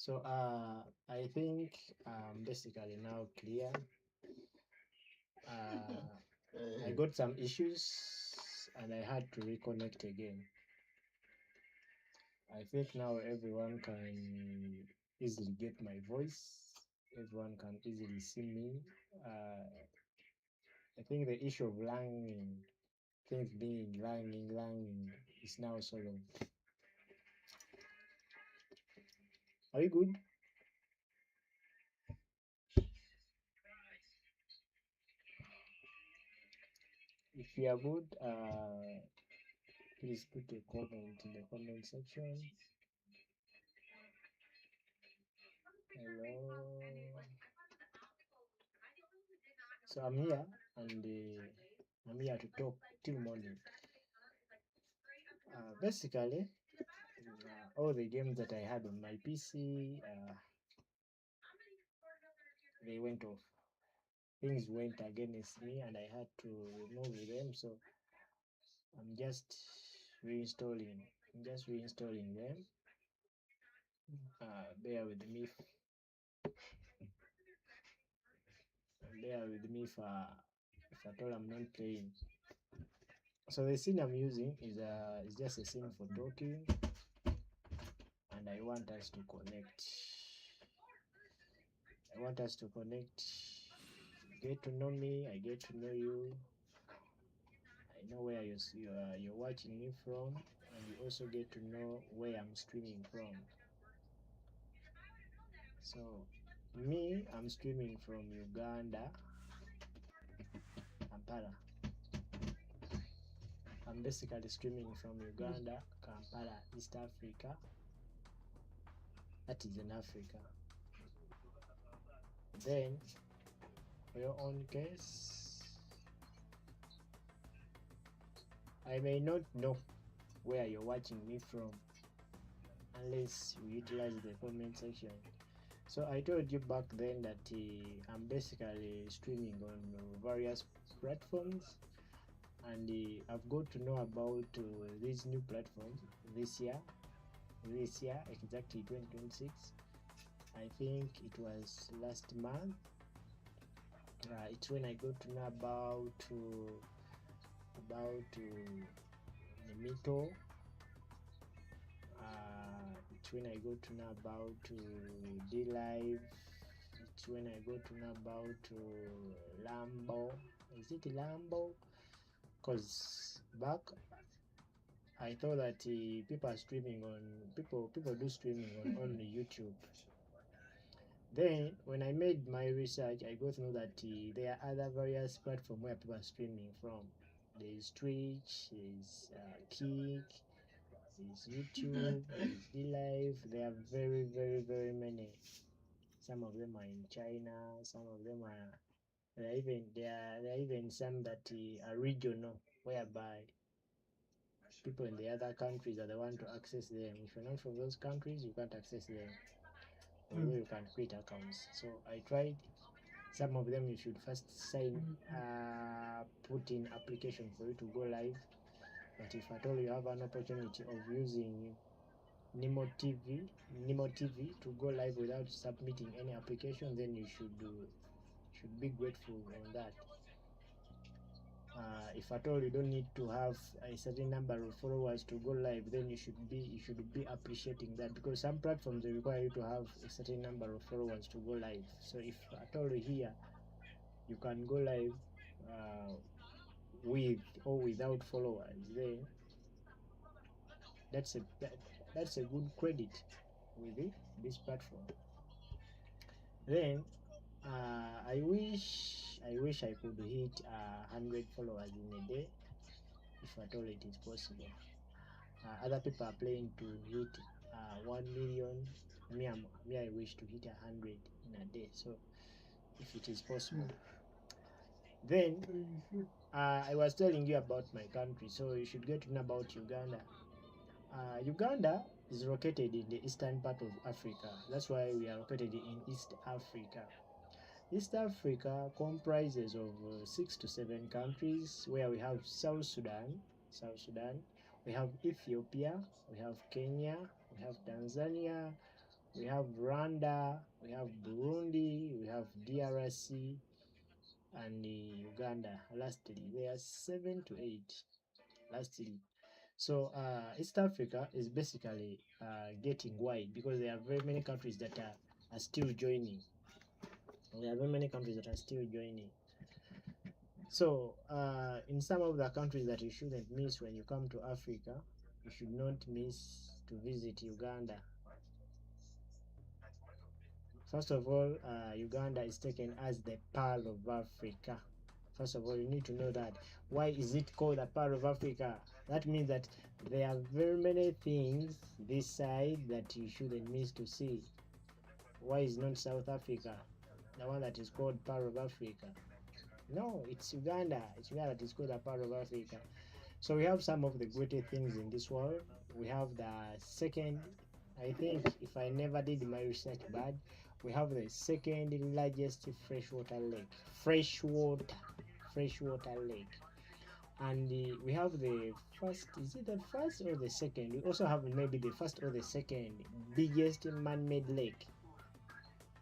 So I think basically now clear. I got some issues and I had to reconnect again. I think now everyone can easily get my voice. Everyone can easily see me. I think the issue of langing, things being langing is now solved. Are you good? If you are good, please put a comment in the comment section. Hello. So I'm here and I'm here to talk till morning. Basically, all the games that I had on my PC, they went off. Things went against me and I had to remove them. So I'm just reinstalling. them. Bear with me. Bear with me if at all I'm not playing. So the scene I'm using is just a scene for talking, and I want us to connect. Get to know me. I get to know you. I know where you're watching me from, and you also get to know where I'm streaming from. So me, I'm streaming from Uganda, Kampala. I'm basically streaming from Uganda, Kampala, East Africa. That is in Africa. Then, for your own case, I may not know where you're watching me from unless you utilize the comment section. So I told you back then that I'm basically streaming on various platforms, and I've got to know about these new platforms this year, exactly 2026. I think it was last month. It's when I got to know about Nemito. It's when I got to know about D-Live. It's when I got to know about Lambo. Is it Lambo? Because back I thought that people are streaming on people do streaming on only YouTube. Then when I made my research, I got to know that there are other various platforms where people are streaming from. There is Twitch, there is Kick, there is YouTube, there is D-Live. There are very many. Some of them are in China. Some of them are there are even some that are regional, whereby people in the other countries are the one to access them. If you're not from those countries, you can't access them. Although you can create accounts. So I tried. Some of them you should first put in application for you to go live. But if at all you have an opportunity of using Nemo TV to go live without submitting any application, then you should be grateful on that. If at all you don't need to have a certain number of followers to go live, then you should be appreciating that, because some platforms they require you to have a certain number of followers to go live. So if at all here you can go live with or without followers, then that's a good credit with this platform. Then I wish I could hit 100 followers in a day, if at all it is possible. Other people are playing to hit 1 million. Me, I wish to hit 100 in a day. So if it is possible, then I was telling you about my country, so you should get to know about Uganda. Uganda is located in the eastern part of Africa. That's why we are located in East Africa. East Africa comprises of 6 to 7 countries, where we have South Sudan, we have Ethiopia, we have Kenya, we have Tanzania, we have Rwanda, we have Burundi, we have DRC, and Uganda. Lastly, there are 7 to 8. Lastly, so East Africa is basically getting wide because there are very many countries that are still joining. There are very many countries that are still joining. So in some of the countries that you shouldn't miss when you come to Africa, you should not miss to visit Uganda. First of all, Uganda is taken as the Pearl of Africa. First of all, you need to know that. Why is it called the Pearl of Africa? That means that there are very many things this side that you shouldn't miss to see. Why is not South Africa the one that is called Pearl of Africa? No, it's Uganda. It's Uganda that is called the Pearl of Africa. So we have some of the greatest things in this world. We have the second, I think, if I never did my research bad, we have the second largest freshwater lake. Freshwater lake. And we have the first, is it the first or the second? We also have maybe the first or the second biggest man-made lake,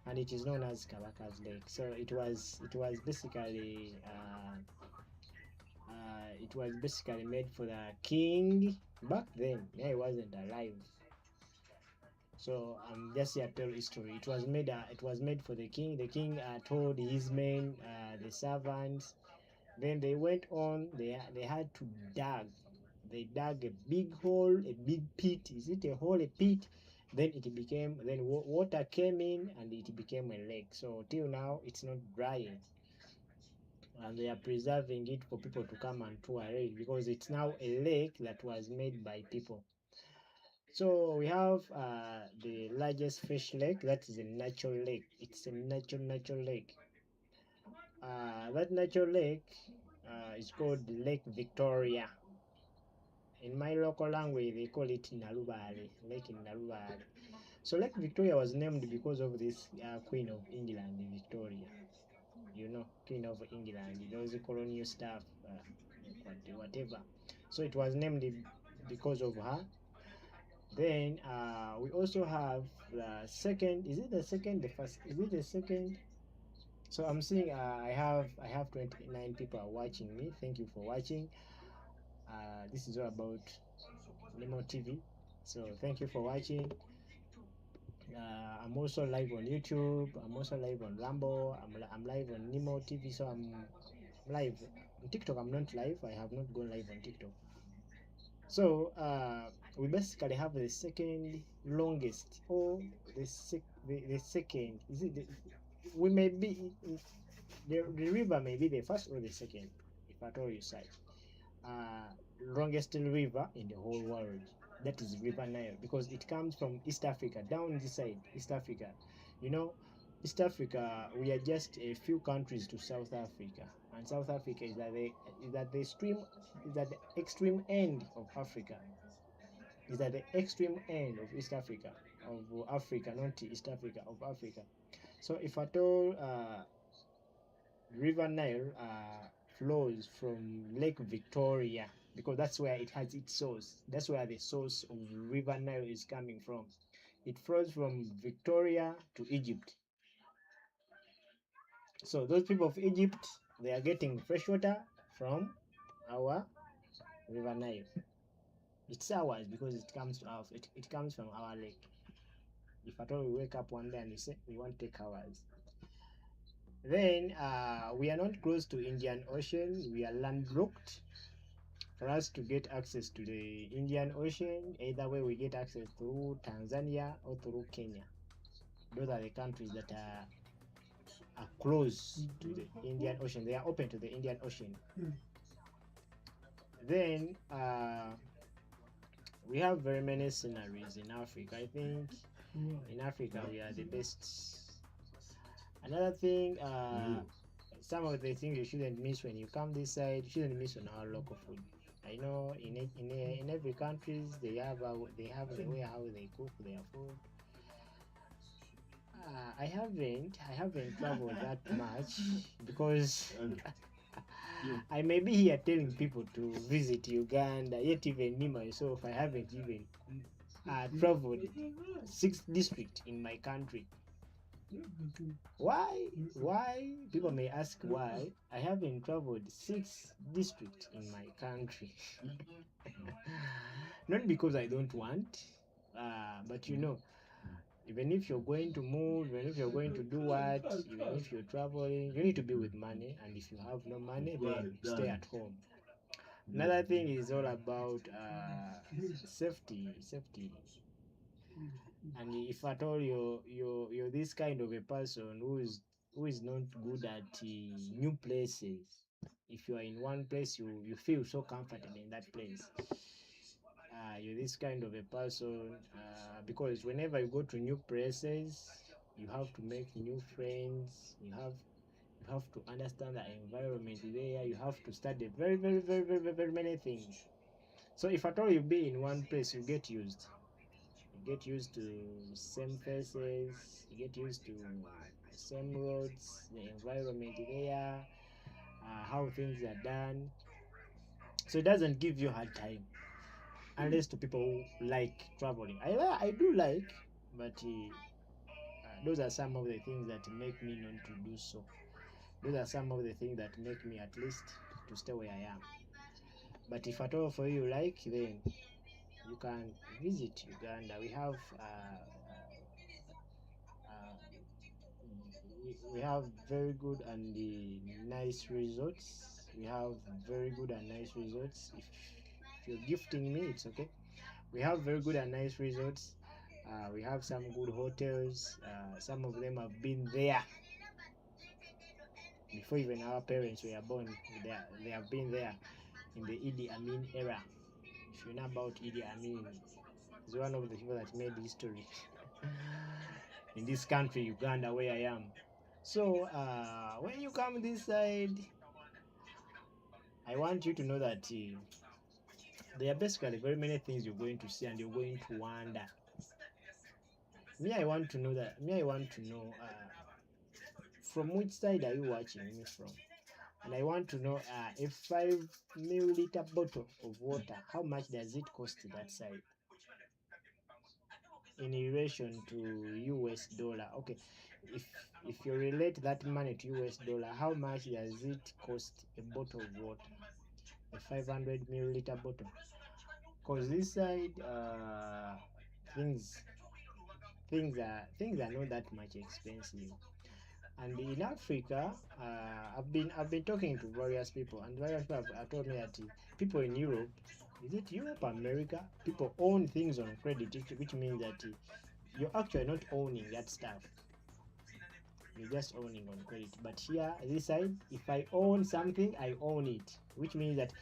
and it is known as Kabaka's Lake. So it was basically made for the king back then. Yeah, he wasn't alive. So just here tell history. It was made for the king. The king told his men, the servants. Then they went on. They had to dig. They dug a big hole, a big pit. Is it a hole, a pit? Then it became. Then water came in, and it became a lake. So till now, it's not drying, and they are preserving it for people to come and tour it because it's now a lake that was made by people. So we have the largest fish lake. That is a natural lake. It's a natural lake. That natural lake is called Lake Victoria. In my local language, they call it Narubale, Lake in Narubale. So Lake Victoria was named because of this Queen of England, Victoria. You know, Queen of England, those colonial stuff, whatever. So it was named because of her. Then we also have the second. Is it the second? The first? Is it the second? So I'm seeing I have 29 people are watching me. Thank you for watching. This is all about Nemo TV. So thank you for watching. I'm also live on YouTube. I'm also live on Rambo. I'm live on Nemo TV. So I'm live on TikTok. I'm not live. I have not gone live on TikTok. So we basically have the second longest, or the second. Is it? We may be the river may be the first or the second, if at all you say. Uh, Longest river in the whole world. That is River Nile because it comes from East Africa down this side. East Africa, you know, East Africa. We are just a few countries to South Africa, and South Africa is at the extreme end of Africa. Is at the extreme end of East Africa, not East Africa, of Africa. So if at all River Nile flows from Lake Victoria because that's where it has its source. That's where the source of River Nile is coming from. It flows from Victoria to Egypt. So those people of Egypt, they are getting fresh water from our River Nile. It's ours because it comes to our, it comes from our lake. If at all we wake up one day and we say we want to take ours, then we are not close to Indian Ocean. We are landlocked. For us to get access to the Indian Ocean, either way we get access through Tanzania or through Kenya. Those are the countries that are close to the Indian Ocean. They are open to the Indian Ocean. Then we have very many sceneries in Africa. I think in Africa we are the best. Another thing, some of the things you shouldn't miss when you come this side, you shouldn't miss on our local food. I know in every countries they have the way how they cook their food. I haven't traveled that much because I may be here telling people to visit Uganda, yet even me myself I haven't even traveled 6 districts in my country. Why? People may ask why I haven't traveled 6 districts in my country. Not because I don't want, but even if you're going to move, even if you're going to do what, even if you're traveling, you need to be with money. And if you have no money, then stay at home. Another thing is all about safety. And if at all you're this kind of a person who is not good at new places, if you are in one place, you feel so comfortable in that place. You're this kind of a person, because whenever you go to new places, you have to make new friends. You have to understand the environment there. You have to study very, very, very, very, very, very many things. So if at all you be in one place, you get used. You get used to same faces. You get used to same roads, the environment there, how things are done. So it doesn't give you hard time, unless to people who like traveling. I do like, but those are some of the things that make me not to do so. Those are some of the things that make me at least to stay where I am. But if at all for you like, then you can visit Uganda. We have uh, we have very good and nice resorts. We have very good and nice resorts. If you're gifting me, it's okay. We have very good and nice resorts. We have some good hotels. Some of them have been there before even our parents were born. They have been there in the Idi Amin era. If you know about Idi Amin, he's one of the people that made history in this country, Uganda, where I am. So when you come this side, I want you to know that there are basically very many things you're going to see and you're going to wonder. I want to know from which side are you watching me from? And I want to know a 5 milliliter bottle of water, how much does it cost that side in relation to US dollar? Okay, if you relate that money to US dollar, how much does it cost a bottle of water, a 500 milliliter bottle? Because this side, things things are not that much expensive. And in Africa, I've been talking to various people, and various people have told me that people in Europe, is it Europe, America, people own things on credit, which means that you're actually not owning that stuff. You're just owning on credit. But here, this side, if I own something, I own it, which means that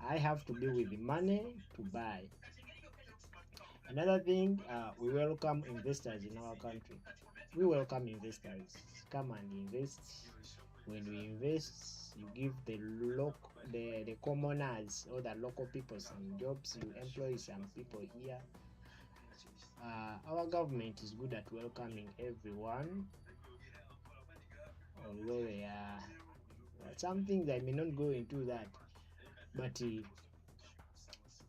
I have to be with the money to buy. Another thing, we welcome investors in our country. We welcome investors. Come and invest. When you invest, you give the commoners or the local people some jobs. You employ some people here. Our government is good at welcoming everyone, although some things I may not go into that, but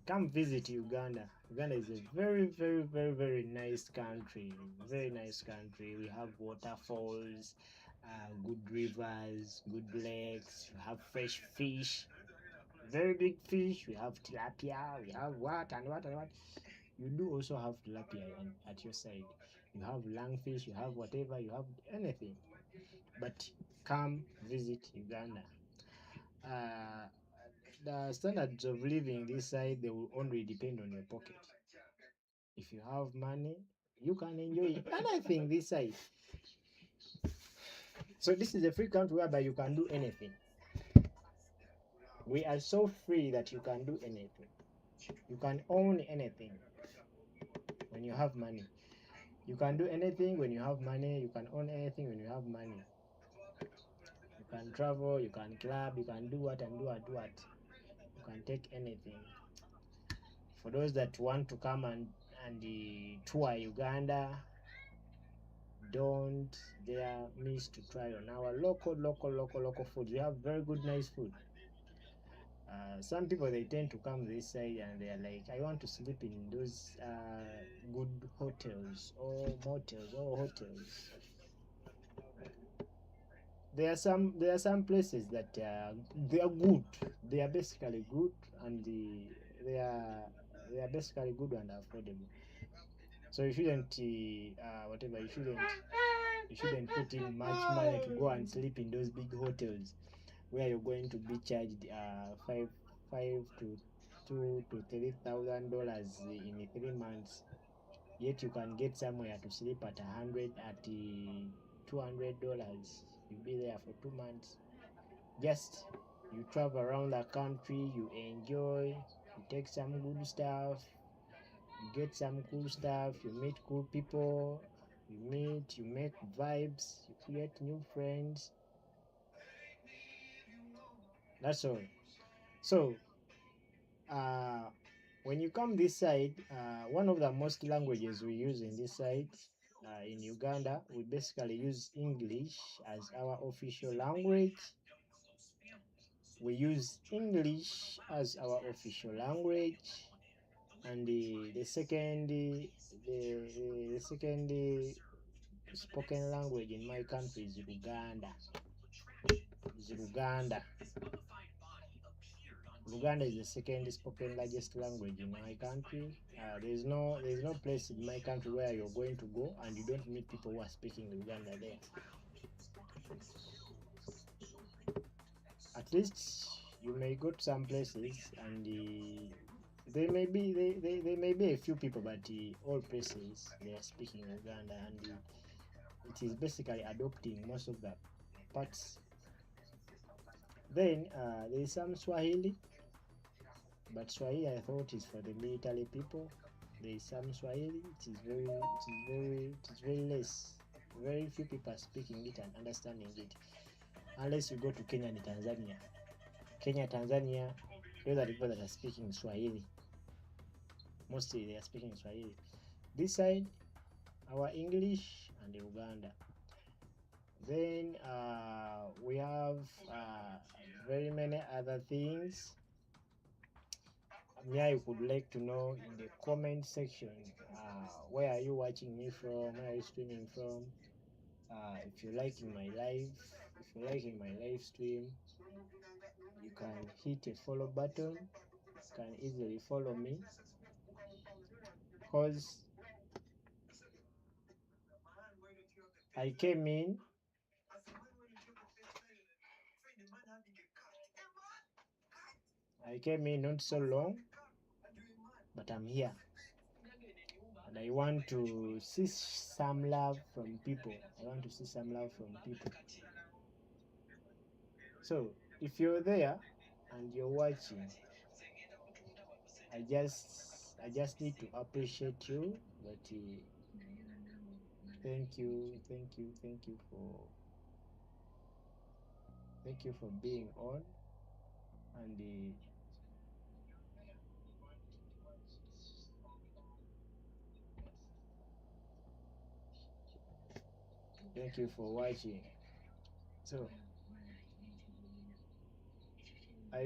come visit Uganda. Uganda is a very, very, very, very nice country. Very nice country. We have waterfalls, good rivers, good lakes. We have fresh fish, very big fish. We have tilapia. We have what and what and what. You do also have tilapia at your side. You have lungfish. You have whatever. You have anything. But come visit Uganda. Uh, the standards of living this side, they will only depend on your pocket. If you have money, you can enjoy anything this side. So this is a free country whereby you can do anything. We are so free that you can do anything. You can own anything when you have money. You can do anything when you have money. You can own anything when you have money. You can travel, you can club, you can do what and do what, do what. You can take anything. For those that want to come and tour Uganda, don't dare miss to try on our local food. We have very good nice food. Some people they tend to come this side and they are like, I want to sleep in those good hotels or motels or hotels. There are some places that they are good. They are basically good, and they are they are basically good and affordable. So you shouldn't whatever you shouldn't put in much money to go and sleep in those big hotels where you're going to be charged five to $2,000 to $3,000 in 3 months. Yet you can get somewhere to sleep at $200. You'll be there for 2 months. Just you travel around the country, you enjoy, you take some good stuff, you get some cool stuff, you meet cool people, you make vibes, you create new friends. That's all. So when you come this side, one of the most languages we use in this side, in Uganda, we basically use English as our official language. We use English as our official language, and the second the second spoken language in my country is Luganda. Is Luganda. Luganda is the second spoken largest language in my country. There's no place in my country where you're going to go and you don't meet people who are speaking Luganda there. At least you may go to some places and there may be a few people, but all places they are speaking Uganda, and it is basically adopting most of the parts. Then there is some Swahili, but Swahili I thought is for the military people. There is some Swahili. It is very less. Very few people are speaking it and understanding it, unless you go to Kenya and Tanzania. Kenya, Tanzania, those are the people that are speaking Swahili. Mostly they are speaking Swahili. This side, our English and Uganda. Then we have very many other things. Yeah, you would like to know in the comment section, where are you watching me from, where are you streaming from. If you're liking my live, if you're liking my live stream, you can hit a follow button. You can easily follow me, because I came in not so long, but I'm here and I want to see some love from people. I want to see some love from people. So if you're there and you're watching, I just need to appreciate you. But thank you for being on, and thank you for watching. So I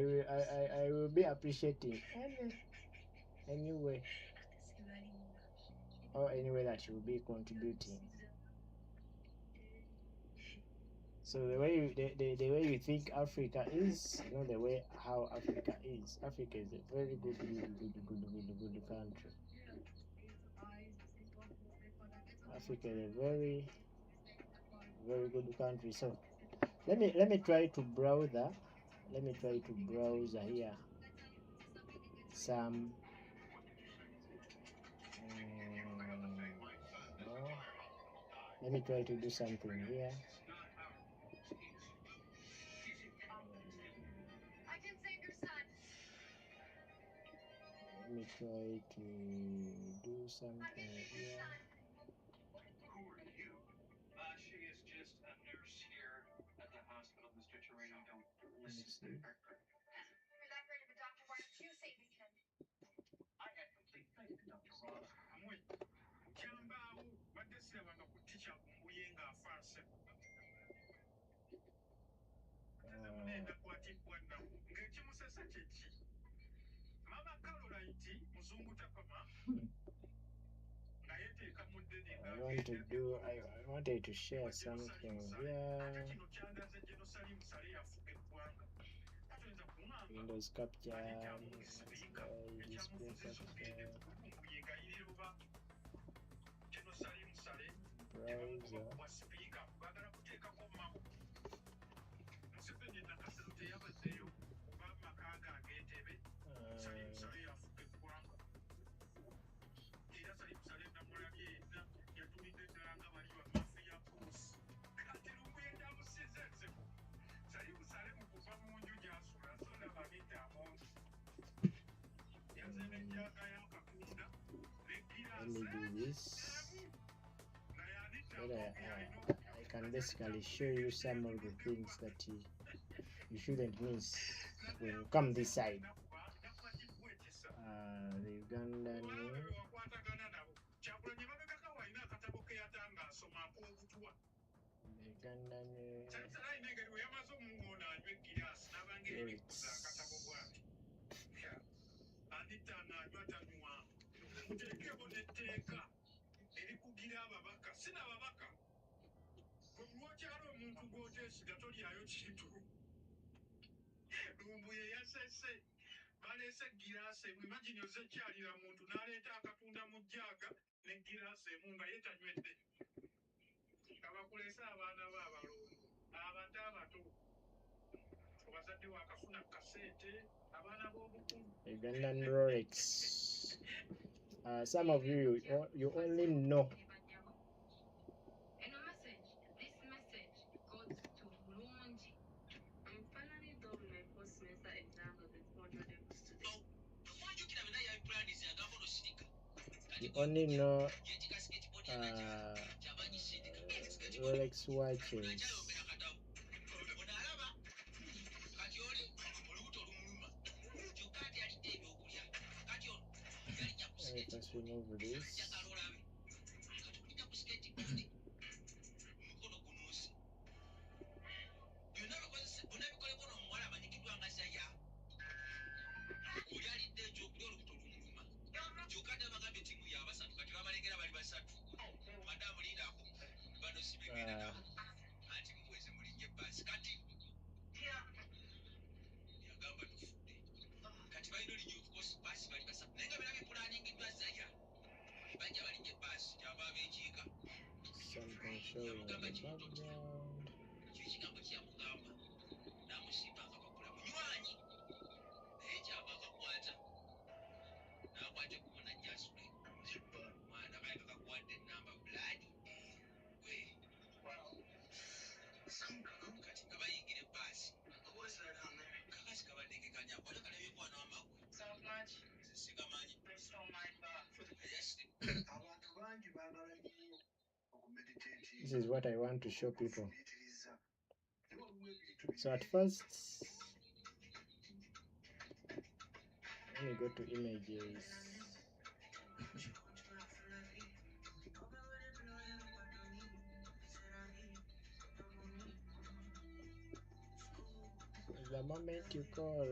will be appreciating any way or any way that you will be contributing. So the way you think Africa is, the way how Africa is. Africa is a very good country. Africa is a very good country. So let me try to browse here some no. Let me try to do something here. Let me try to do something here. Let's see. I wanted to share something here. Windows capture, display capture, browser. Let me do this. I can basically show you some of the things that you shouldn't miss when you come this side. The Ugandan Ugandan Rolex. Some of you only know. You only know Rolex watches. Let me first remove this. Something showing in the background. This is what I want to show people. So at first, let me go to images. The moment you call.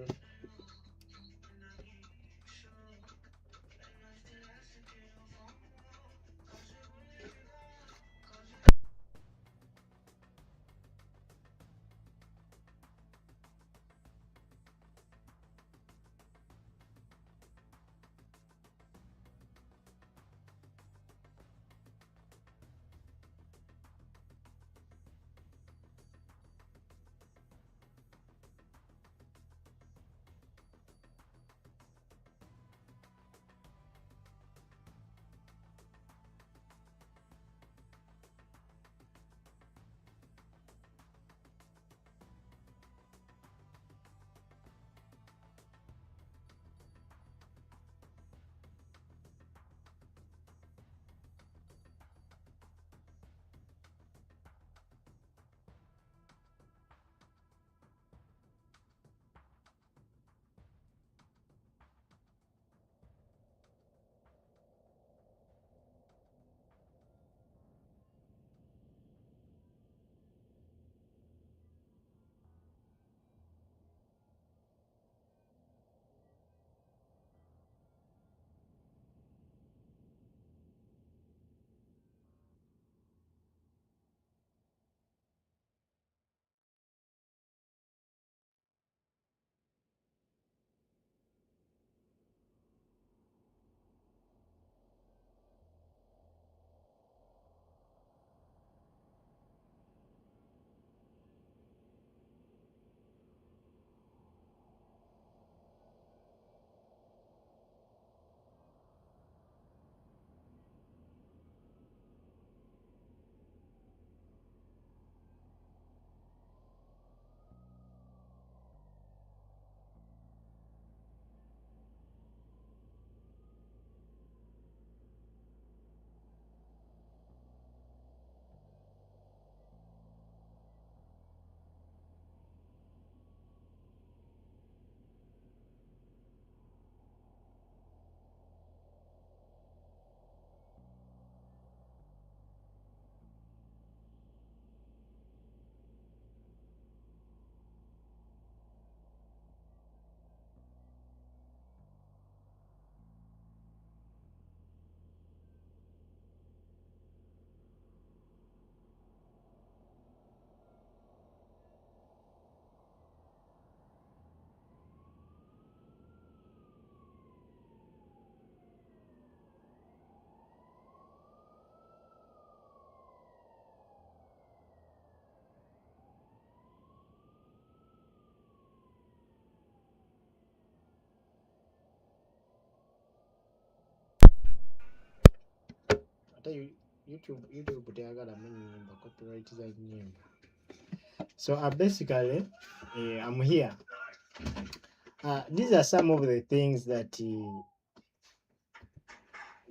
YouTube teyagala munyimba copyright za nyimba. So basically I'm here. These are some of the things that you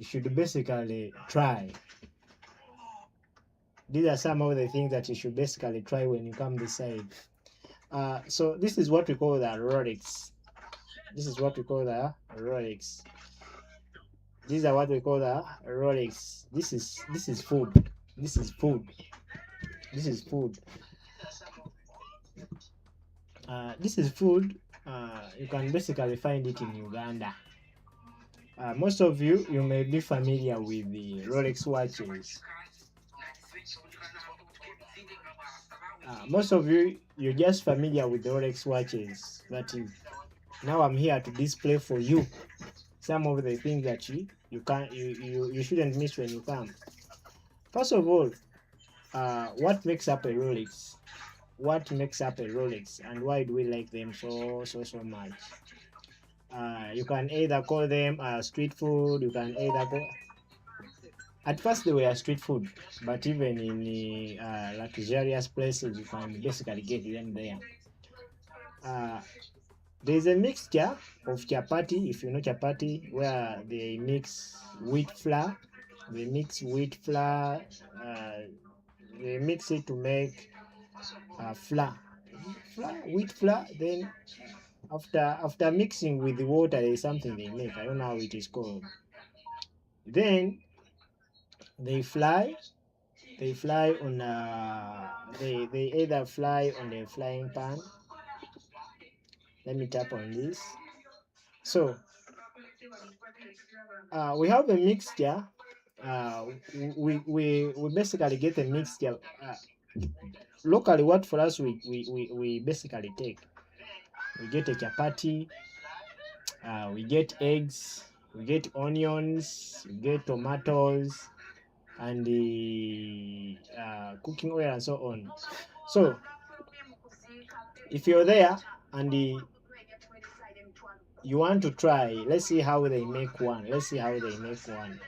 should basically try. These are some of the things that you should basically try when you come this side. So this is what we call the Rolex. This is what we call the Rolex. These are what we call the Rolex. This is food. This is food. This is food. This is food. You can basically find it in Uganda. Most of you may be familiar with the Rolex watches. Most of you're just familiar with the Rolex watches. But now I'm here to display for you some of the things that you shouldn't miss when you come. First of all, what makes up a Rolex? What makes up a Rolex, and why do we like them so much? You can either call them street food. You can either call. At first they were street food, but even in the luxurious places, you can basically get them there. There's a mixture of chapati, if you know chapati, where they mix wheat flour. They mix wheat flour. They mix it to make flour, wheat flour. Then after mixing with the water, there is something they make. I don't know how it is called. Then they fly. They fly on they either fly on a flying pan. Let me tap on this. So we have a mixture. We basically get a mixture. Locally, what for us we basically take. We get a chapati. We get eggs. We get onions. We get tomatoes, and the cooking oil and so on. So if you're there and you want to try, let's see how they make one. Let's see how they make one.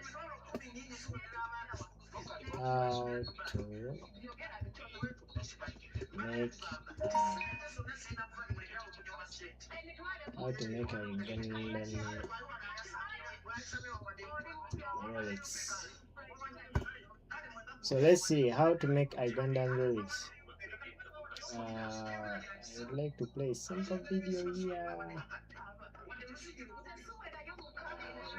How to make a Ugandan Rolex. So let's see how to make Ugandan Rolex. I would like to play a simple video here.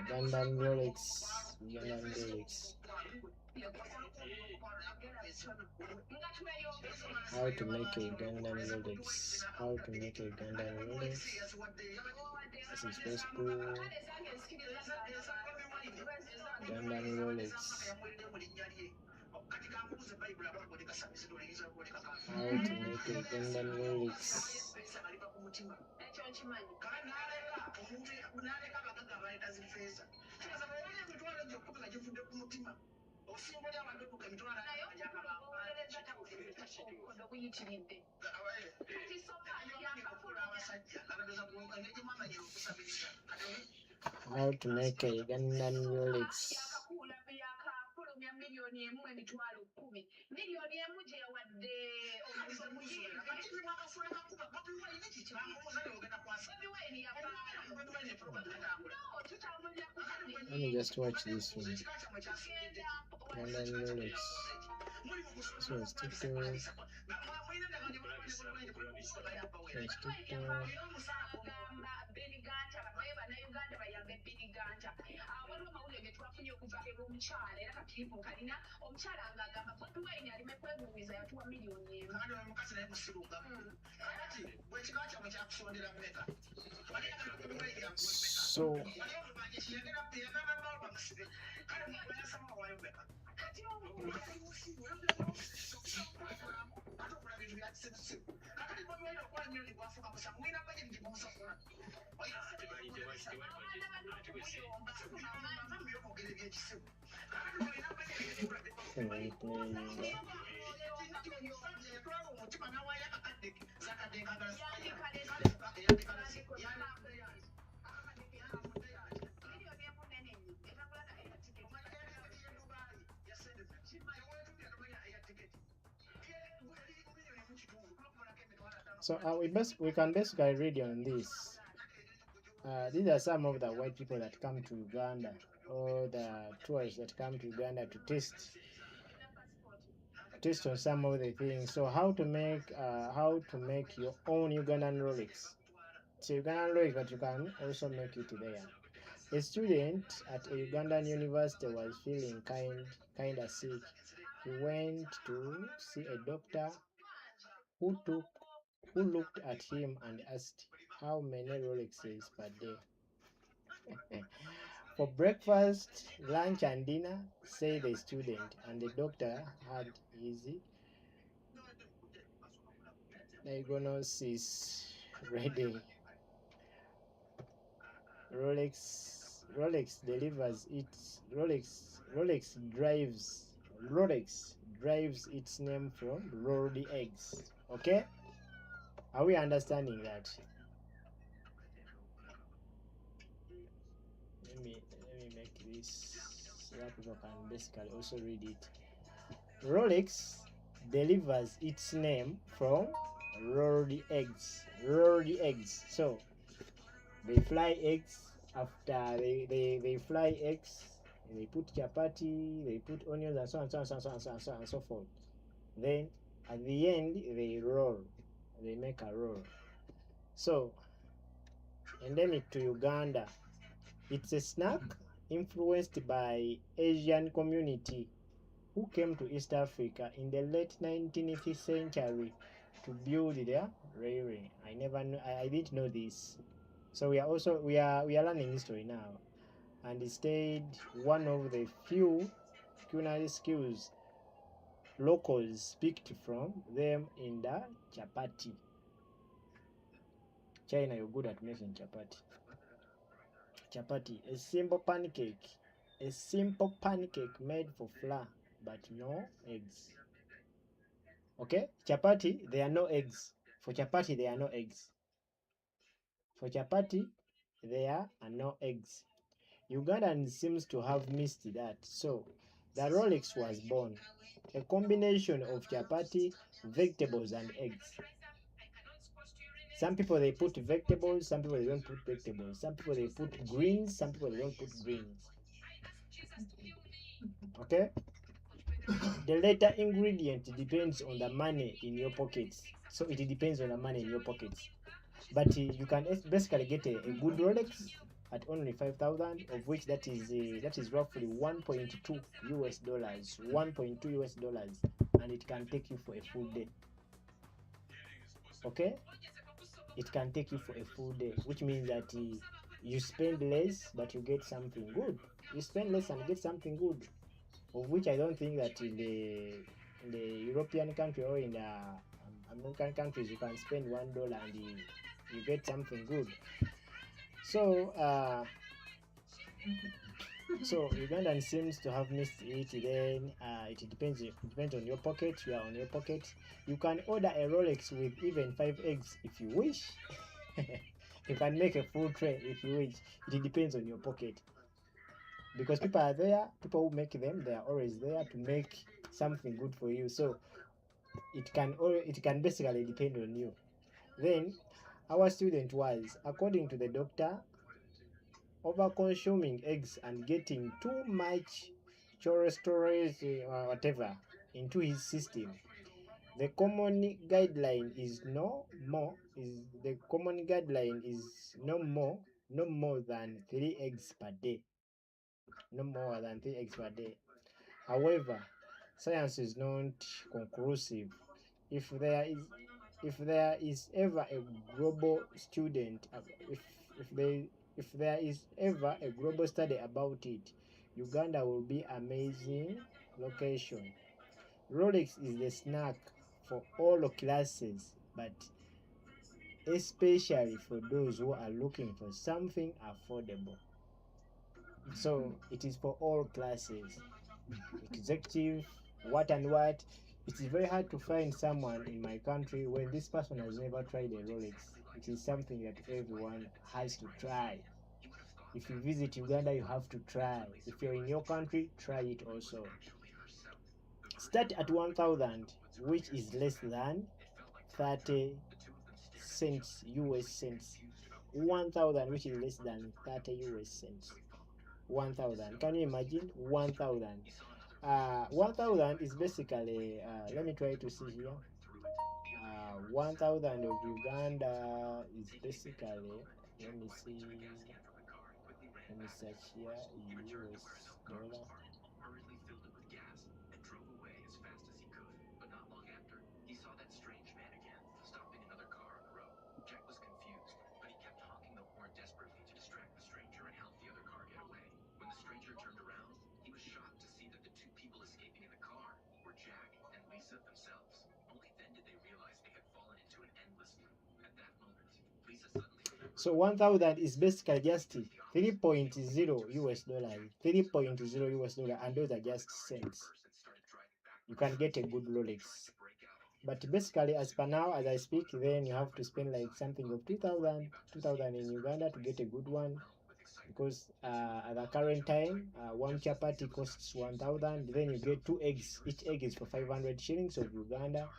Ugandan Rolex. Ugandan Rolex. How to make a Ugandan Rolex. How to make a Ugandan Rolex. This is Facebook. Ugandan Rolex. How to make a Ugandan Rolex. How to make a Ugandan Rolex. Let me just watch this one. Ugandan Rolex. So it's TikTok. So So we can basically read on this. These are some of the white people that come to Uganda, or the tourists that come to Uganda to test on some of the things. So how to make your own Ugandan Rolex. It's a Ugandan Rolex, but you can also make it there. A student at a Ugandan university was feeling kinda sick. He went to see a doctor who took who looked at him and asked how many Rolexes per day. For breakfast, lunch, and dinner, say the student, and the doctor had easy diagnosis ready. Rolex delivers its Rolex drives its name from rolled eggs. Okay? Are we understanding that? Let me make this so that people can basically also read it. Rolex delivers its name from rolled eggs. Rolled eggs. So they fly eggs after they fly eggs, they put chapati, they put onions and so on, so on, so on, so on, so on, so on and so forth. Then at the end they roll. They make a roll. So endemic to Uganda. It's a snack influenced by Asian community who came to East Africa in the late 19th century to build their railway. I didn't know this. So we are learning history now, and it stayed one of the few culinary skills locals picked from them in the chapati. China, you're good at making chapati. Chapati, a simple pancake made for flour but no eggs. Okay, chapati, there are no eggs. For chapati, there are no eggs. For chapati, there are no eggs. Ugandan seems to have missed that. So, the Rolex was born. A combination of chapati, vegetables, and eggs. Some people they put vegetables, some people they don't put vegetables. Some people they put greens, some people they don't put greens. Okay? The later ingredient depends on the money in your pockets. So it depends on the money in your pockets. But you can basically get a good Rolex at only 5,000, of which that is roughly 1.2 US dollars, 1.2 US dollars, and it can take you for a full day. Okay, it can take you for a full day, which means that you spend less but you get something good. You spend less and get something good, of which I don't think that in the European country or in the American countries you can spend $1 and you get something good. So Ugandan seems to have missed it. Then it depends on your pocket. You are on your pocket. You can order a Rolex with even 5 eggs if you wish. You can make a full tray if you wish. It depends on your pocket. Because people are there, people who make them, they are always there to make something good for you. So it can basically depend on you. Then our student was, according to the doctor, over-consuming eggs and getting too much cholesterol whatever into his system. The common guideline is no more than 3 eggs per day. No more than 3 eggs per day. However, science is not conclusive. If there is if there is ever a global student if they if there is ever a global study about it, Uganda will be amazing location. Rolex is the snack for all classes, but especially for those who are looking for something affordable. So it is for all classes, executive, what and what. It is very hard to find someone in my country when this person has never tried a Rolex. It is something that everyone has to try. If you visit Uganda, you have to try. If you're in your country, try it also. Start at 1,000, which is less than 30 cents, US cents. 1,000, which is less than 30 US cents. 1,000. Can you imagine? 1,000. 1,000 is basically, let me try to see here. 1,000 of Uganda is basically, let me see, let me search here, US dollar. So 1,000 is basically just 3.0 US dollars, 3.0 US dollar, and those are just cents. You can get a good Rolex. But basically, as per now, as I speak, then you have to spend like something of 2,000 in Uganda to get a good one. Because at the current time, one chapati costs 1,000. Then you get 2 eggs. Each egg is for 500 shillings of Uganda,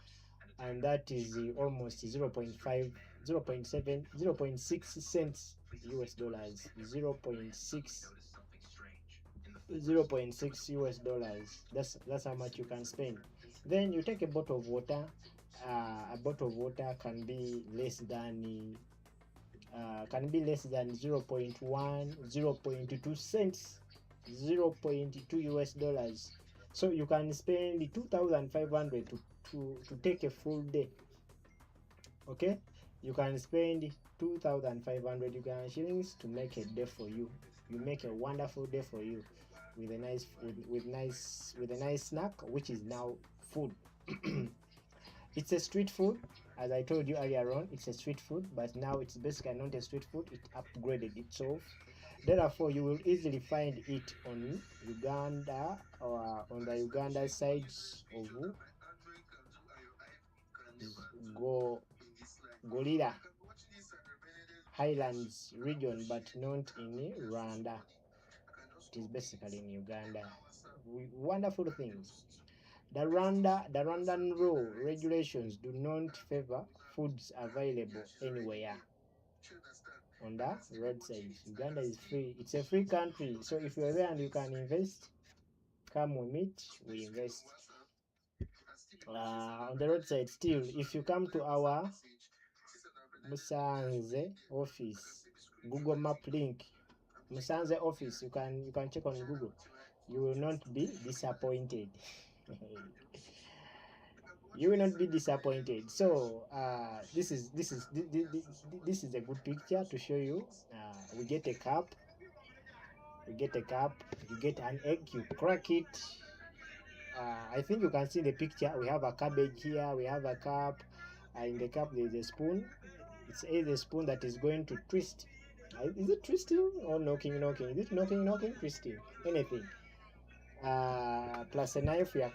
and that is almost 0.5, 0.7, 0.6 cents US dollars. 0.6 US dollars. That's how much you can spend. Then you take a bottle of water. A bottle of water can be less than 0.1, 0.2 cents, 0.2 US dollars. So you can spend 2,500 to take a full day. Okay, you can spend 2,500 Ugandan shillings to make a day for you. You make a wonderful day for you with a nice with a nice snack, which is now food. It's a street food, as I told you earlier on. It's a street food, but now it's basically not a street food. It upgraded itself. Therefore, you will easily find it on Uganda or on the Uganda sides of Gorilla Highlands region, but not in Rwanda. It is basically in Uganda. Wonderful things. The Rwandan law regulations do not favor foods available anywhere on the roadside. Uganda is free. It's a free country. So if you're there and you can invest, come we meet, we invest. On the roadside still, if you come to our Musanze office, Google Map link, Musanze office, you can check on Google. You will not be disappointed. You will not be disappointed. So this is a good picture to show you. We get a cup, you get an egg, you crack it. I think you can see the picture. We have a cabbage here, we have a cup. In the cup there is a spoon. It's a spoon that is going to twist. Is it twisting or knocking? Is it knocking, twisting? Anything. Plus a knife. We are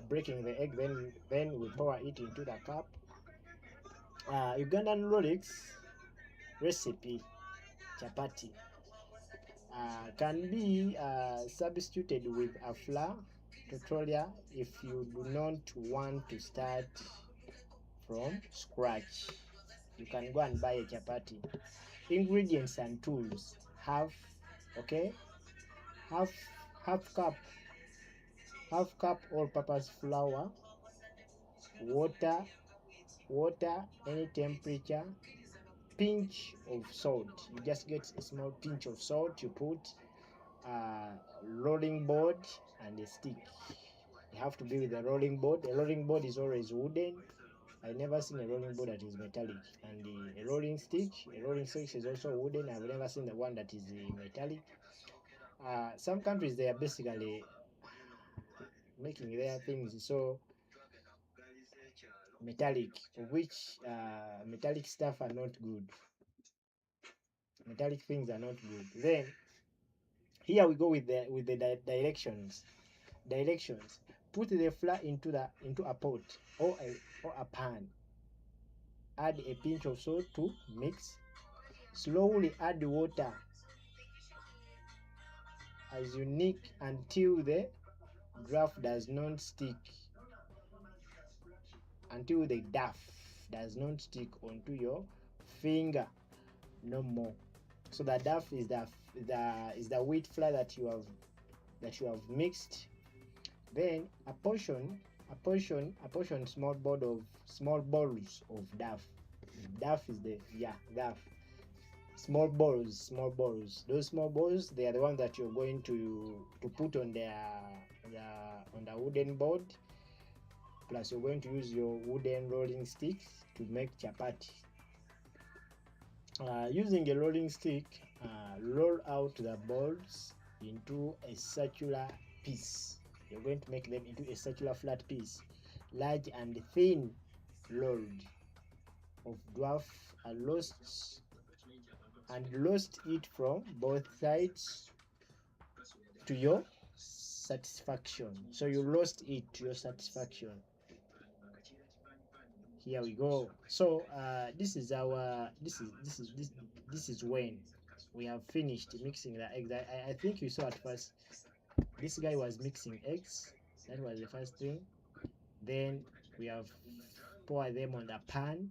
breaking the egg. Then we pour it into the cup. Ugandan Rolex recipe chapati can be substituted with a flour tutorial if you do not want to start from scratch. You can go and buy a chapati. Ingredients and tools: half half cup all-purpose flour, water, any temperature, pinch of salt. You just get a small pinch of salt. You put rolling board and a stick. You have to be with a rolling board. A rolling board is always wooden. I never seen a rolling board that is metallic. And a rolling stick is also wooden. I've never seen the one that is metallic. Some countries, they are basically making their things so metallic, which metallic stuff are not good. Metallic things are not good. Then here we go with the directions. Put the flour into a pot or a pan. Add a pinch of salt to mix. Slowly add water as you knead until the dough does not stick. Until the dough does not stick onto your finger no more. So the duff is the wheat flour that you have mixed. Then a portion small balls of duff. Duff is the duff. Small balls. Those small balls, they are the ones that you're going to put on the wooden board. Plus you're going to use your wooden rolling stick to make chapati. Using a rolling stick, roll out the balls into a circular piece. You're going to make them into a circular flat piece, large and thin rolled of dwarf and roast it from both sides to your satisfaction. So you roast it to your satisfaction. Here we go. So this is when we have finished mixing the eggs. I think you saw at first this guy was mixing eggs. That was the first thing. Then we have poured them on the pan,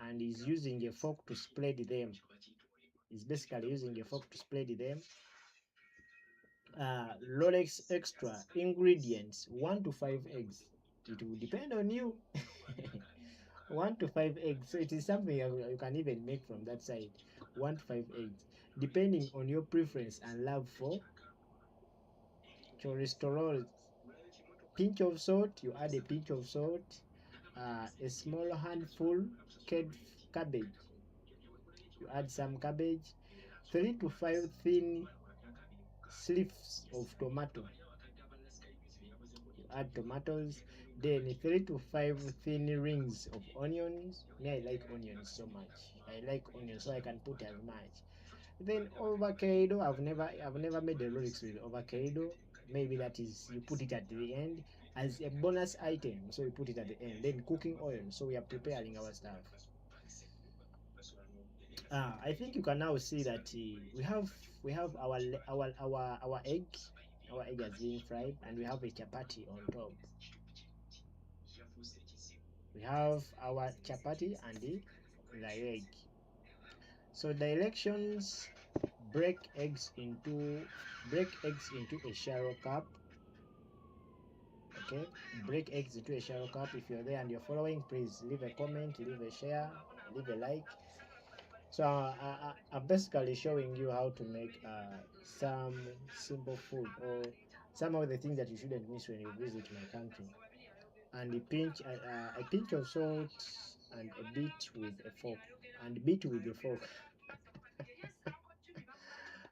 and he's using a fork to spread them. He's basically using a fork to spread them. Rolex extra ingredients: 1 to 5 eggs. It will depend on you. 1 to 5 eggs. So it is something you can even make from that side. 1 to 5 eggs, depending on your preference and love for cholesterol. Pinch of salt. You add a pinch of salt. A small handful cabbage. You add some cabbage. 3 to 5 thin slips of tomato. You add tomatoes. Then 3 to 5 thin rings of onions. Me, I like onions so much. I like onions, so I can put as much. Then avocado. I've never made a Rolex with avocado. Maybe that is, you put it at the end as a bonus item. So we put it at the end. Then cooking oil. So we are preparing our stuff. I think you can now see that we have our egg. Our egg has been fried, and we have a chapati on top. We have our chapati and the egg. So directions: break eggs into a shallow cup. Okay, break eggs into a shallow cup. If you're there and you're following, please leave a comment, leave a share, leave a like. So I'm basically showing you how to make some simple food, or some of the things that you shouldn't miss when you visit my country. And a pinch of salt, and a bit with a fork, and beat with a fork.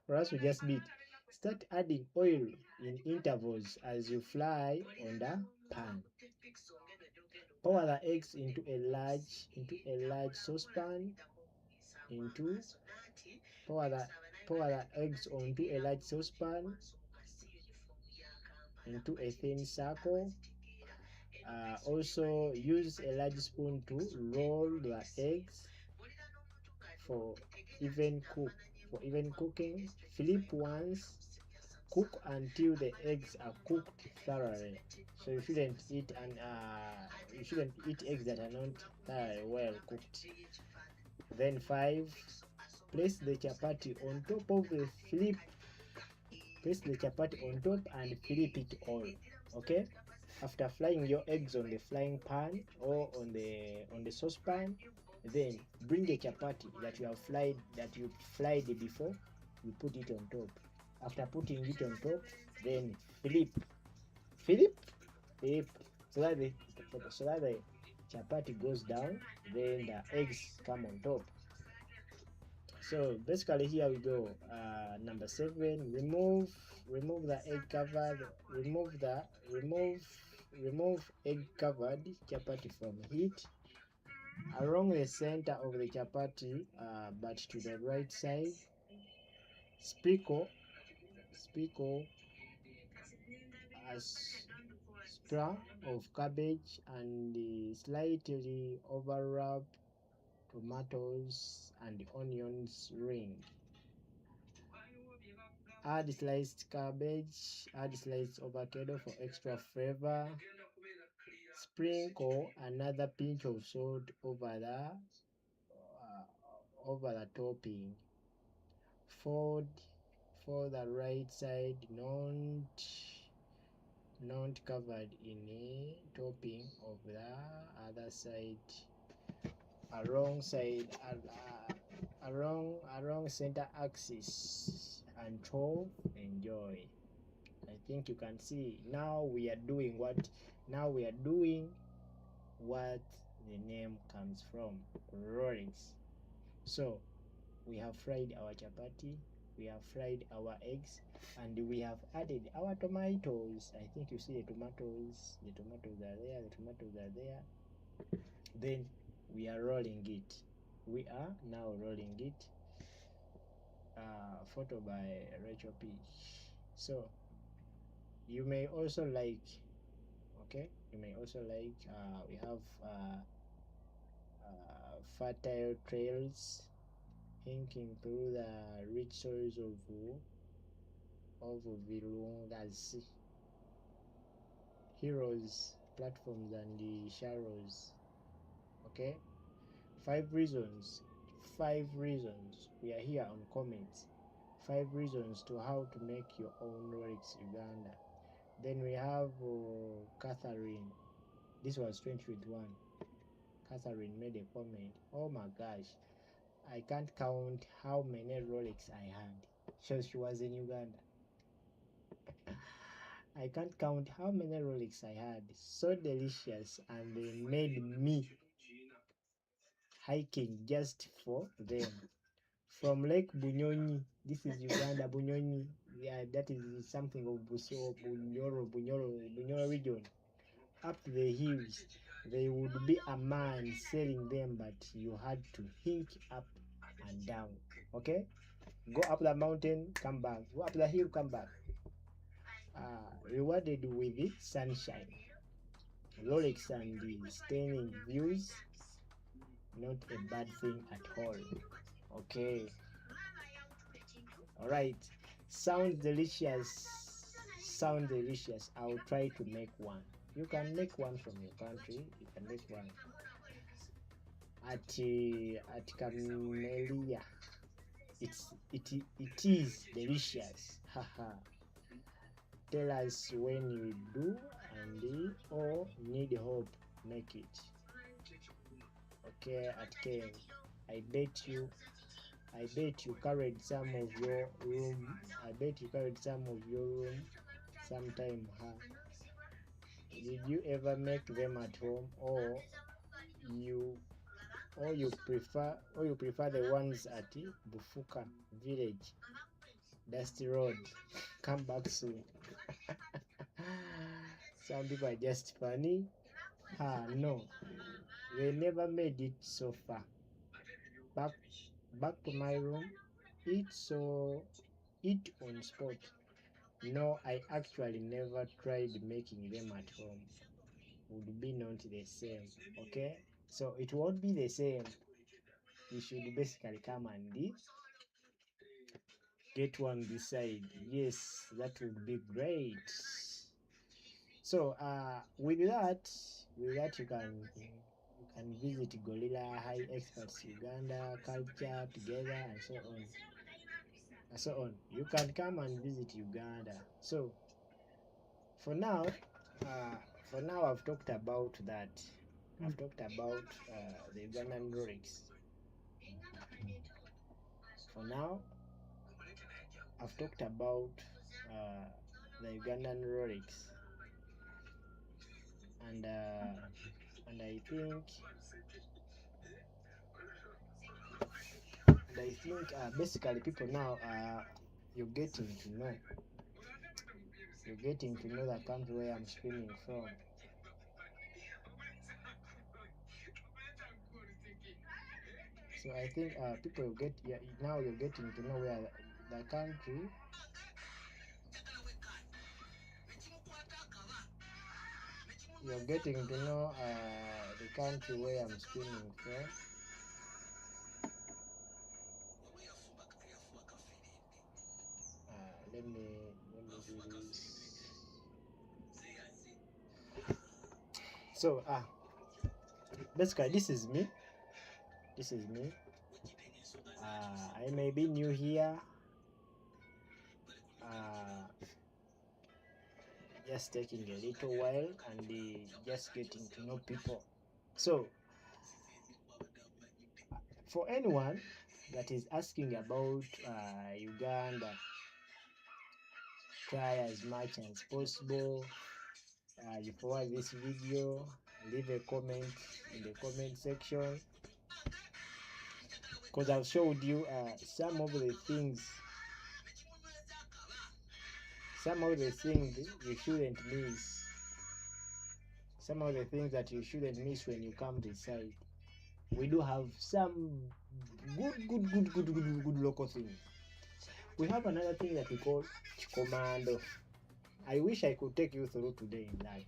For us, we just beat. Start adding oil in intervals as you fry on the pan. Pour the eggs into a large saucepan. Pour the eggs onto a large saucepan into a thin circle. Also use a large spoon to roll the eggs for even cooking. Flip once. Cook until the eggs are cooked thoroughly. So you shouldn't eat eggs that are not thoroughly well cooked. Then 5. Place the chapati on top of the flip. Place the chapati on top and flip it all. Okay? After frying your eggs on the frying pan or on the saucepan, then bring the chapati that you fried before. You put it on top. After putting it on top, then flip, flip, so that the chapati goes down. Then the eggs come on top. So basically, here we go. Number 7. Remove the egg covered. Remove egg covered chapati from heat. Along the center of the chapati, but to the right side. Sprinkle a straw of cabbage and slightly overwrap tomatoes and onions ring. Add sliced cabbage, add sliced avocado for extra flavor. Sprinkle another pinch of salt over the topping. Fold for the right side, not covered in a topping of the other side, along center axis, and enjoy. I think you can see now we are doing what the name comes from, Rolex. So we have fried our chapati, we have fried our eggs, and we have added our tomatoes. I think you see the tomatoes are there. Then we are rolling it. We are now rolling it. Photo by Rachel Peach. So you may also like, we have fertile trails hinking through the rich soils of Virungas, heroes, platforms, and the shallows. Okay, five reasons. We are here on comments. 5 reasons to how to make your own Rolex Uganda. Then we have Catherine. This was 2021. Catherine made a comment. Oh my gosh, I can't count how many Rolex I had. So she was in Uganda. I can't count how many Rolex I had. So delicious, and they made me hiking just for them. From Lake Bunyonyi, this is Uganda, Bunyonyi. Yeah, that is something of Bunyoro region. Up the hills, there would be a man selling them, but you had to hink up and down. Okay, go up the mountain, come back. Go up the hill, come back. Rewarded with the sunshine, Rolex, and the staining views. Not a bad thing at all. Okay, all right. Sounds delicious. I'll try to make one. You can make one from your country. You can make one at Camellia. It is delicious. Haha. Tell us when you do and or need help make it. Okay, at Ken. I bet you carried some of your room. Sometime. Did you ever make them at home, or you prefer the ones at Bufuka village, Dusty Road? Come back soon. Some people are just funny. No, they never made it so far. Back to my room. Eat on spot. No, I actually never tried making them at home. Would be not the same. Okay, so it won't be the same. You should basically come and get one this side. Yes, that would be great. So with that you can visit Gorilla High Experts Uganda culture together, and so on. You can come and visit Uganda. So for now, I've talked about that. I've talked about the Ugandan Rolex. For now, I've talked about the Ugandan Rolex, and I think basically people now you're getting to know the country where I'm streaming from. So I think people now you're getting to know where the country. You're getting to know the country where I'm streaming from. Let me do this. So basically this is me. This is me. I may be new here. Just taking a little while and just getting to know people. So for anyone that is asking about Uganda, try as much as possible. You forward this video, leave a comment in the comment section, because I've showed you some of the things you shouldn't miss. Some of the things that you shouldn't miss when you come this side. We do have some good local things. We have another thing that we call commando. I wish I could take you through today in that,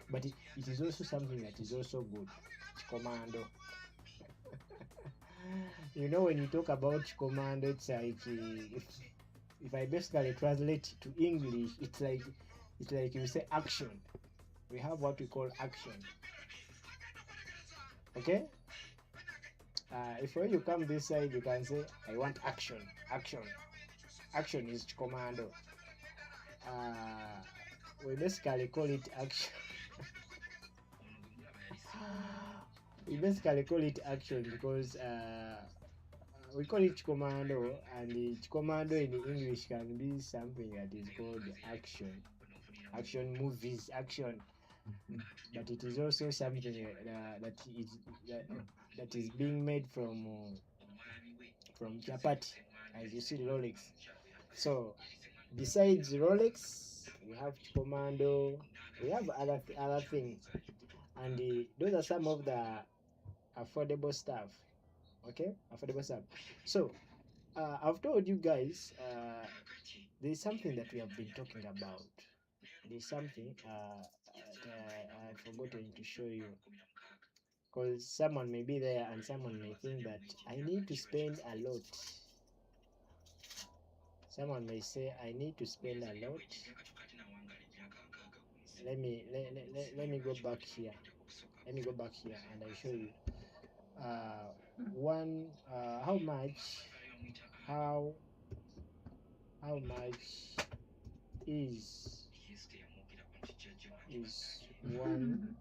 but it is also something that is also good. Commando. You know, when you talk about commando, it's like if I basically translate to English, it's like you say action. We have what we call action. Okay. If when you come this side, you can say, I want action. Action is commando. We basically call it action. We basically call it action because we call it commando, and the commando in English can be something that is called action movies, action, but it is also something that is being made from chapati, as you see Rolex. So besides Rolex, we have commando, we have other things, and those are some of the affordable stuff. Okay, affordable stuff. So I've told you guys there's something that we have been talking about. There's something I've forgotten to show you, because someone may be there and someone may think that I need to spend a lot. Someone may say I need to spend a lot. Let me go back here. Let me go back here and I show you how much is one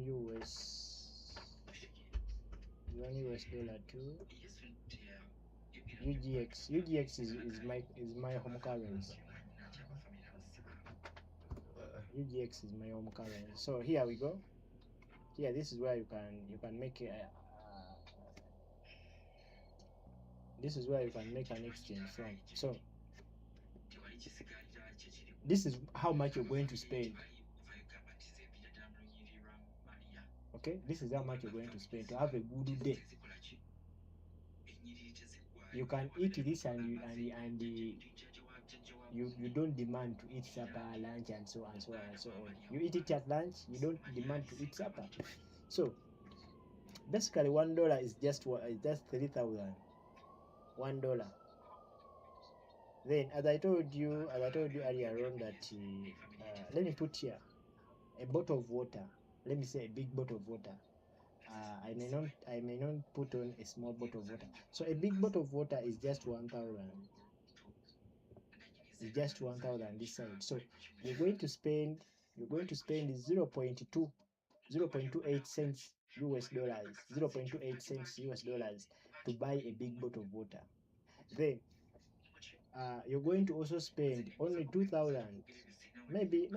US dollar to UGX. UGX is my home currency. UGX is my home currency. So here we go. Here, this is where you can make this is where you can make an exchange from. So this is how much you're going to spend. Okay, this is how much you're going to spend to have a good day. You can eat this and you don't demand to eat supper, lunch, and so on and so on and so on. You eat it at lunch, you don't demand to eat supper. So basically $1 is just 3,000. $1. Then as I told you earlier on that let me put here a bottle of water. Let me say a big bottle of water. I may not put on a small bottle of water. So a big bottle of water is just 1,000. It's just 1,000 this side. So you're going to spend 0.28 cents US dollars, 0.28 cents US dollars to buy a big bottle of water. Then you're going to also spend only 2,000. Maybe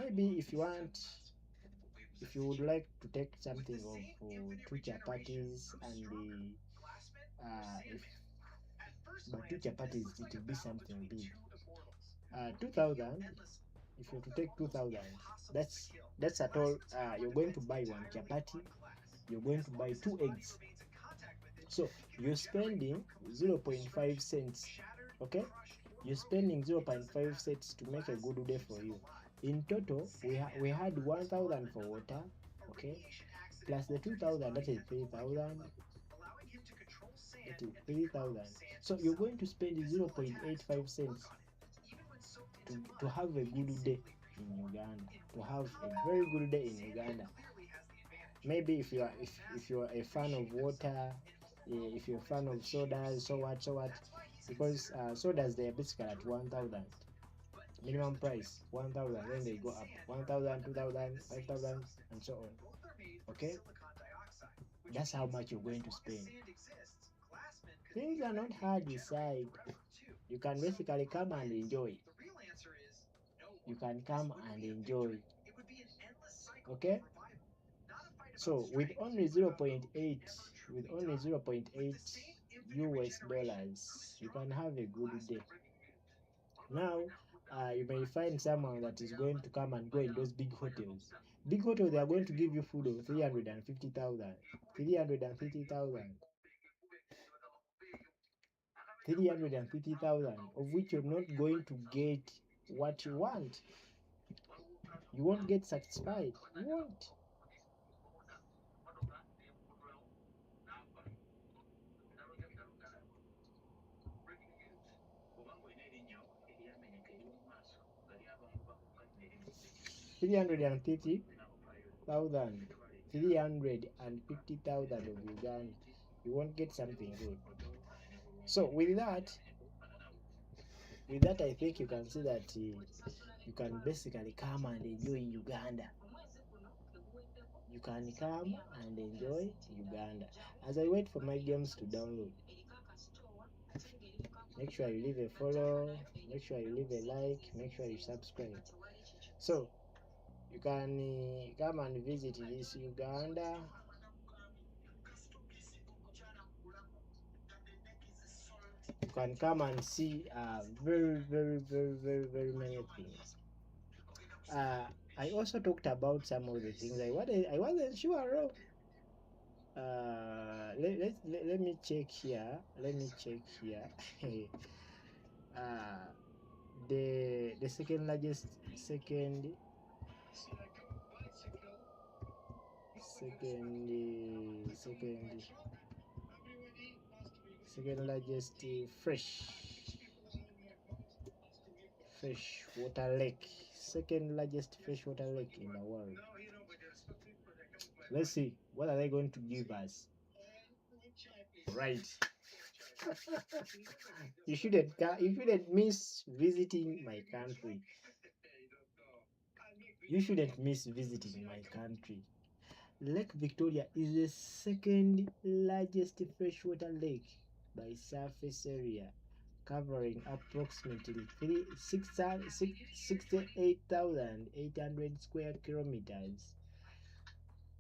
if you would like to take something of 2 chapatis and but 2 chapatis, it will be something big. 2,000. If you have to take 2,000, that's at all. You're going to buy 1 chapati. You're going to buy 2 eggs. So you're spending 0.5 cents. Okay, you're spending 0.5 cents to make a good day for you. In total, we had 1,000 for water. Okay, plus the 2,000, that is 3,000. That is 3,000. So you're going to spend 0.85 cents to have a good day. in Uganda, to have a very good day in Uganda. Maybe if you're a fan of water, if you're a fan of sodas, so what, because sodas, they are basically at 1,000 minimum price, 1,000, then they go up 1,000, 2,000, 5,000, and so on. Okay, that's how much you're going to spend. Things are not hard inside. You can basically come and enjoy. You can come and enjoy. Okay, so with only 0.8, with only 0.8 US dollars, you can have a good day. Now, you may find someone that is going to come and go in those big hotels. Big hotels, they are going to give you food of 350,000, 350,000, 350,000, of which you're not going to get what you want. You won't get satisfied. You won't. $350,000, 350,000 of Uganda. You won't get something good. So with that, I think you can see that you can basically come and enjoy Uganda. You can come and enjoy Uganda. As I wait for my games to download, make sure you leave a follow, make sure you leave a like, make sure you subscribe. So you can come and visit this Uganda. You can come and see very many things. I also talked about some of the things I wasn't sure of. Let me check here. Let me check here. uh, the second largest, second largest freshwater lake, second largest freshwater lake in the world. Let's see, what are they going to give us? Right. You shouldn't miss visiting my country. You shouldn't miss visiting my country. Lake Victoria is the second largest freshwater lake by surface area, covering approximately 68,800 square kilometers,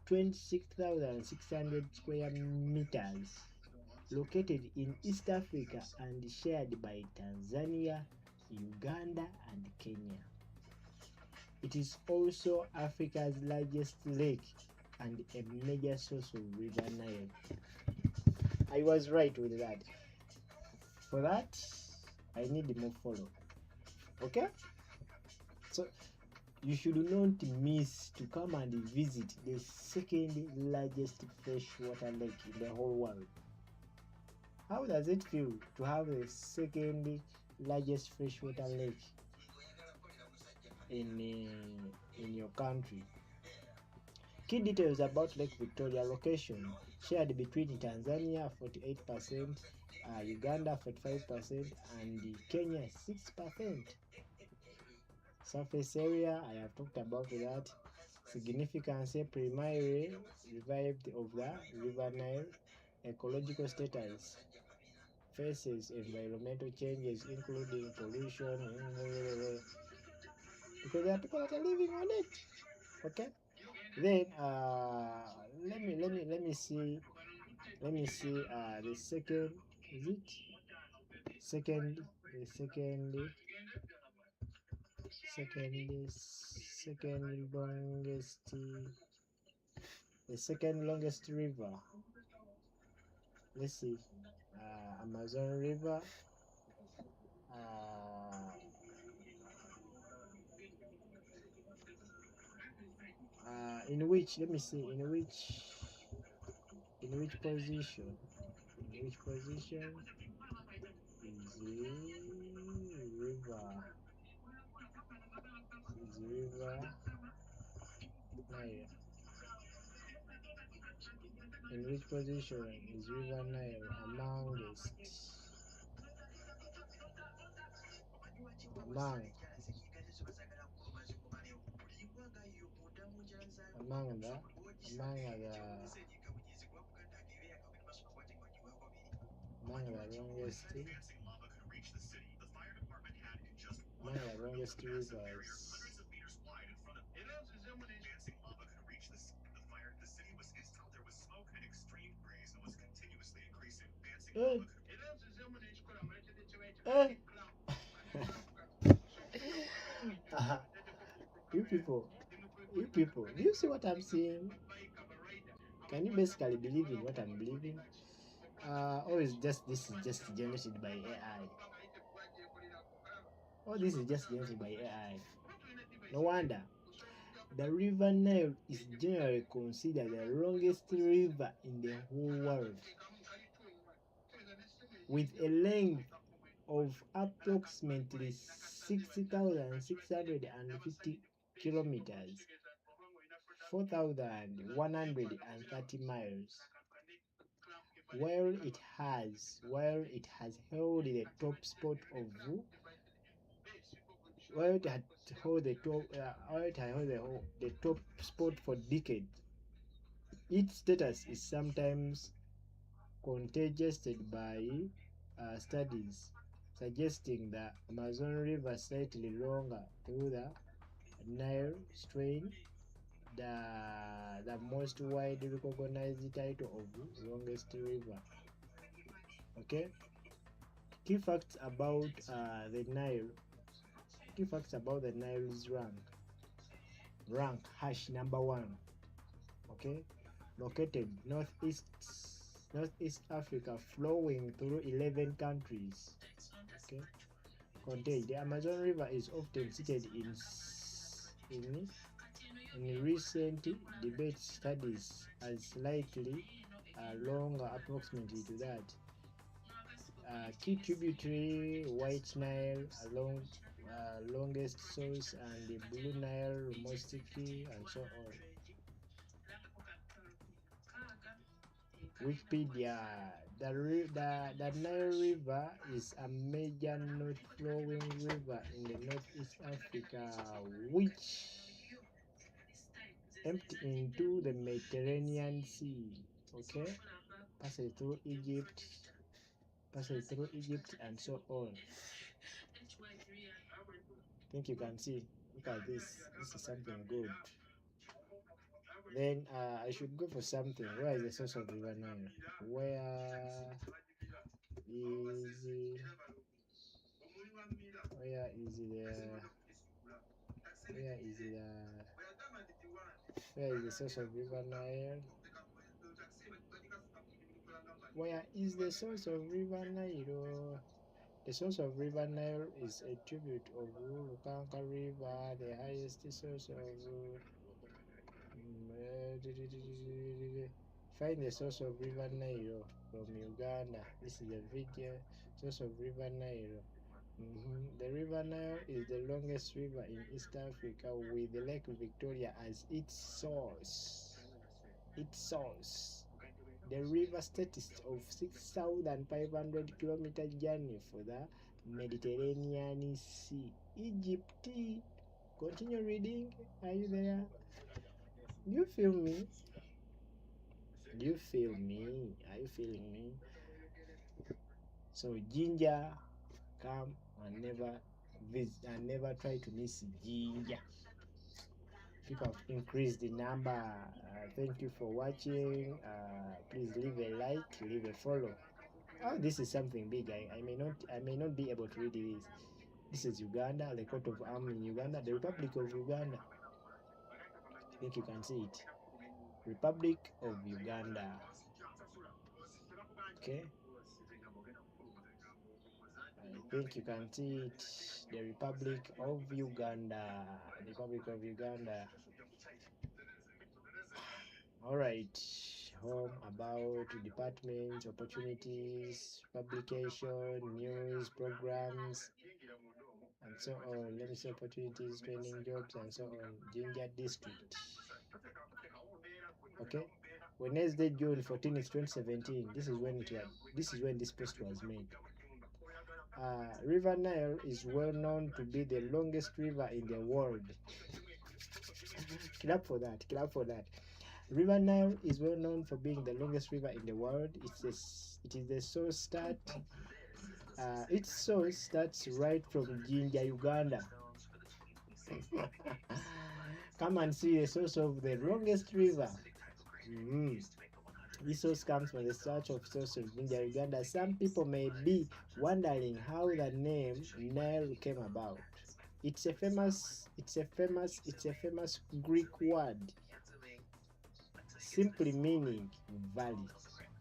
26,600 square meters, located in East Africa and shared by Tanzania, Uganda, and Kenya. It is also Africa's largest lake and a major source of River Nile. I was right with that. For that, I need more follow. Okay? So you should not miss to come and visit the second largest freshwater lake in the whole world. How does it feel to have the second largest freshwater lake in your country? Key details about Lake Victoria: location shared between Tanzania 48%, Uganda 45%, and Kenya 6%. Surface area, I have talked about that. Significance, primarily revived of the River Nile. Ecological status, faces environmental changes including pollution, because there are people that are living on it. Okay, then let me see the second, is it second, the second longest river. Let's see, Amazon River, in which, let me see, in which position is the river Nile? In which position is River Nile amongst among among the longest rivers? Eh, eh. you people, do you see what I'm seeing? Can you basically believe in what I'm believing? Or is just this is just generated by AI? Or this is just generated by AI? No wonder. The River Nile is generally considered the longest river in the whole world, with a length of approximately 60,650 kilometers, 4,130 miles. While it has held the top spot of while it had held the top while it had held the top spot for decades, its status is sometimes contested by studies suggesting the Amazon River slightly longer through the Nile strain, the most widely recognized title of longest river. Okay, key facts about the Nile. Key facts about the Nile's rank hash number 1. Okay, located northeast Africa, flowing through 11 countries. Okay, contained. The Amazon River is often cited in recent debate studies as slightly longer, approximately to that. Key tributary: White Nile, longest source, and the Blue Nile, most key, and so on. Wikipedia: the Nile River is a major north-flowing river in the Northeast Africa, which empties into the Mediterranean Sea. Okay, passes through Egypt, and so on. I think you can see. Look at this. This is something good. Then I should go for something. Where is the source of River Nile? Where is it? Where is the where is the source of River Nile? Where is the source of River Nile? The source of River Nile is a tribute of Rukanka River, the highest source of find the source of River Nile from Uganda. This is the video. Source of River Nile. The River Nile is the longest river in East Africa, with Lake Victoria as its source. The river statistics of 6,500 kilometer journey for the Mediterranean Sea. Egypt. Continue reading. Are you there? Do you feel me? Do you feel me? Are you feeling me? So ginger, come and never visit and never try to miss ginger. People have increased the number. Thank you for watching. Please leave a like, leave a follow. Oh, this is something big. I may not be able to read this. This is Uganda, the coat of arms in Uganda, the Republic of Uganda. I think you can see it. Republic of Uganda. Okay. I think you can see it. The Republic of Uganda. Republic of Uganda. Alright. Home about departments, opportunities, publication, news, programs, and so on. Let me see: opportunities, training, jobs, and so on. Ginger District. Okay, Wednesday, June 14 is 2017. This is when this post was made. River Nile is well known to be the longest river in the world. Clap for that. Clap for that. River Nile is well known for being the longest river in the world. It is the source start. Its source starts right from Jinja, Uganda. Come and see the source of the longest river. This source comes from the search of source of Jinja, Uganda. Some people may be wondering how the name Nile came about. It's a famous Greek word, simply meaning valley.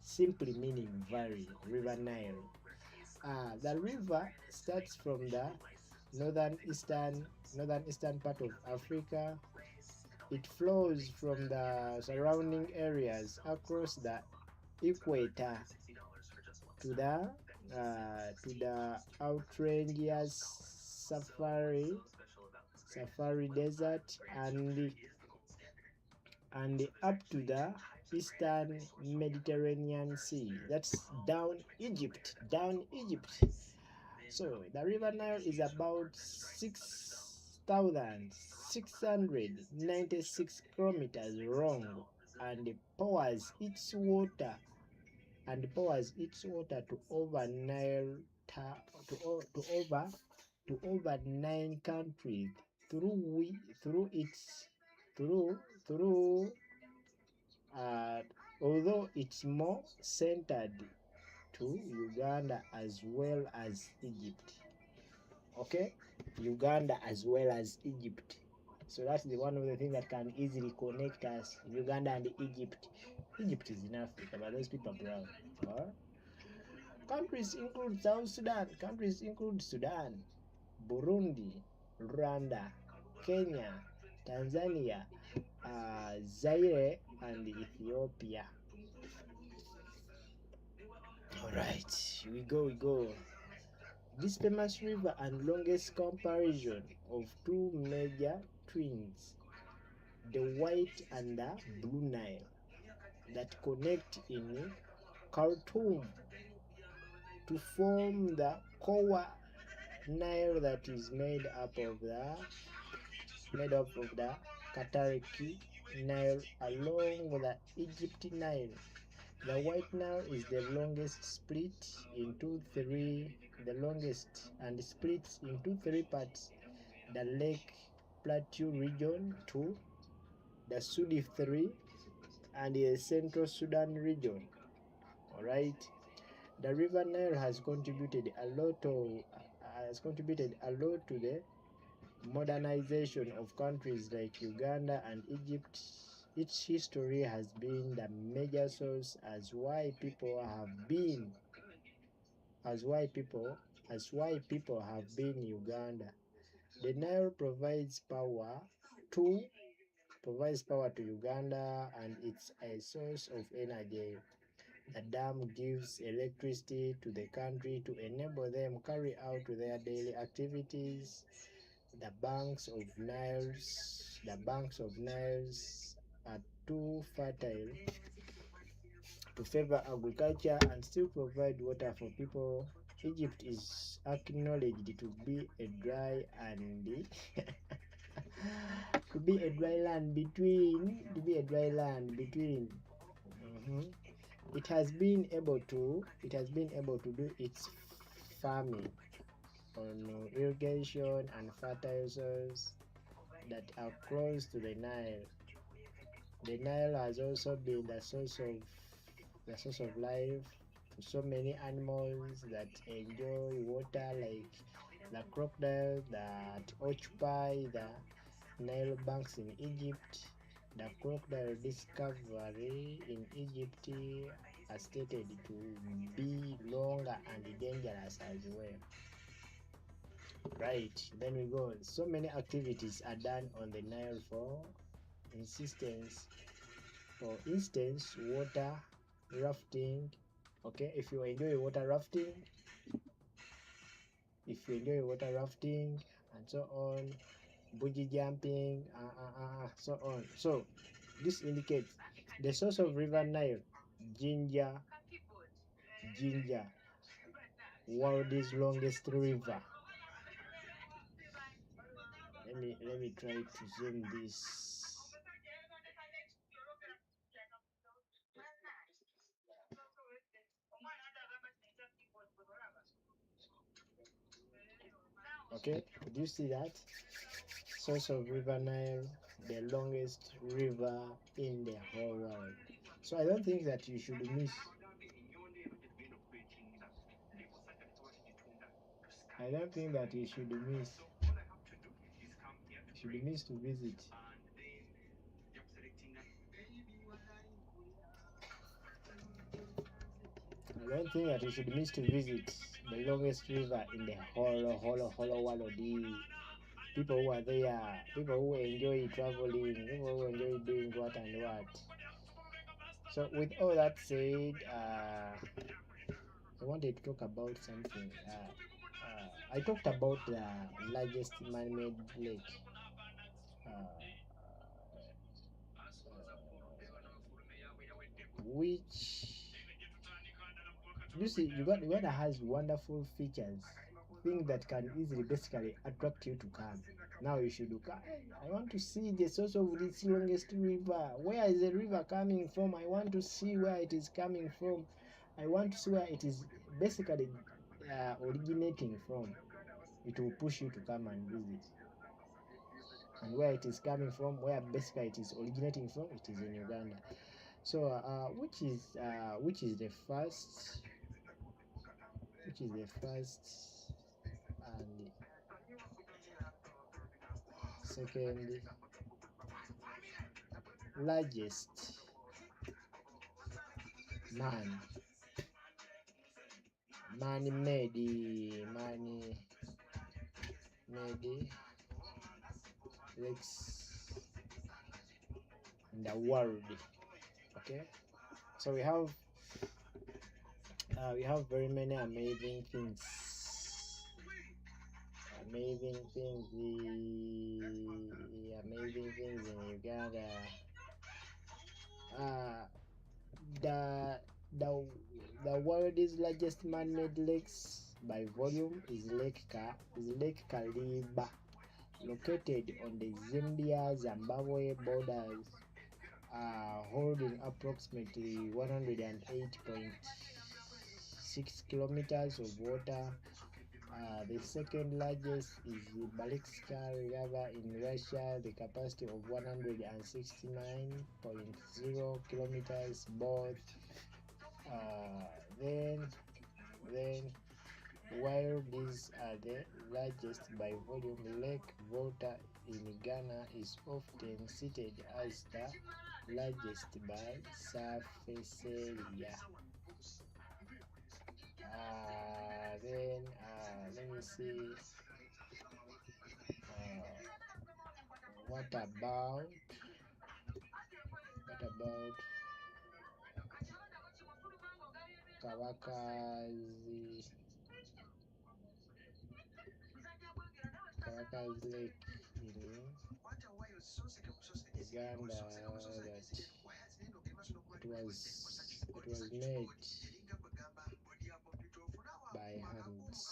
Simply meaning valley, River Nile. The river starts from the northern eastern part of Africa. It flows from the surrounding areas across the equator to the outrageous Safari Desert and up to the eastern Mediterranean Sea. That's down Egypt. So the River Nile is about 6,696 kilometers long and pours its water to over to over 9 countries through its through uh, although it's more centered to Uganda as well as Egypt. Okay, Uganda as well as Egypt. So that's the one of the things that can easily connect us, Uganda and Egypt. Egypt is in Africa, but those people are brown. Countries include South Sudan. Countries include Sudan, Burundi, Rwanda, Kenya, Tanzania, Zaire, and Ethiopia. Alright, we go. This famous river and longest comparison of two major twins, the White and the Blue Nile, that connect in Khartoum to form the Kowa Nile that is made up of the Katariki Nile along with the Egypt Nile. The White Nile is the longest and splits into three parts: the Lake Plateau region, 2, the Sudi 3, and the Central Sudan region. Alright, the River Nile has contributed a lot to the modernization of countries like Uganda and Egypt. Its history has been the major source as why people have been Uganda. The Nile provides power to Uganda, and it's a source of energy. The dam gives electricity to the country to enable them carry out their daily activities. The banks of Niles are too fertile to favor agriculture and still provide water for people. Egypt is acknowledged to be a dry land between. It has been able to do its farming on irrigation and fertile soils that are close to the Nile. The Nile has also been the source of life to so many animals that enjoy water, like the crocodile that occupy the Nile banks in Egypt. The crocodile discovery in Egypt are stated to be longer and dangerous as well. Right, then we go. So many activities are done on the Nile for instance, water rafting. Okay, if you enjoy water rafting and so on, bungee jumping, so on. So This indicates the source of River Nile, Ginger, world's longest river. Let me try to zoom this. Okay, do you see that? Source of River Nile, the longest river in the whole world. So I don't think that you should miss. I don't think that you should miss. You should miss to visit. I don't think that you should miss to visit the longest river in the whole world. The people who are there, people who enjoy traveling, people who enjoy doing what and what. So with all that said, I wanted to talk about something. I talked about the largest man-made lake, which you see, Uganda has wonderful features, things that can easily basically attract you to come. Now you should look. I want to see the source of this longest river. Where is the river coming from? I want to see where it is coming from. I want to see where it is basically originating from. It will push you to come and visit. And where it is coming from, where basically it is originating from, it is in Uganda. So, which is the first? Which is the first and second largest man-made lakes in the world? Okay, so we have very many amazing things. Amazing things in Uganda. The the the world's largest man-made lakes by volume is Lake Kariba, located on the Zambia-Zimbabwe borders, holding approximately 108.6 kilometers of water. The second largest is the Balixka River in Russia, the capacity of 169.0 kilometers both. Then, while these are the largest by volume, Lake Volta in Ghana is often cited as the largest by surface area. Then let me see. What about Kawakazi Lake in Uganda? That it was made by hands,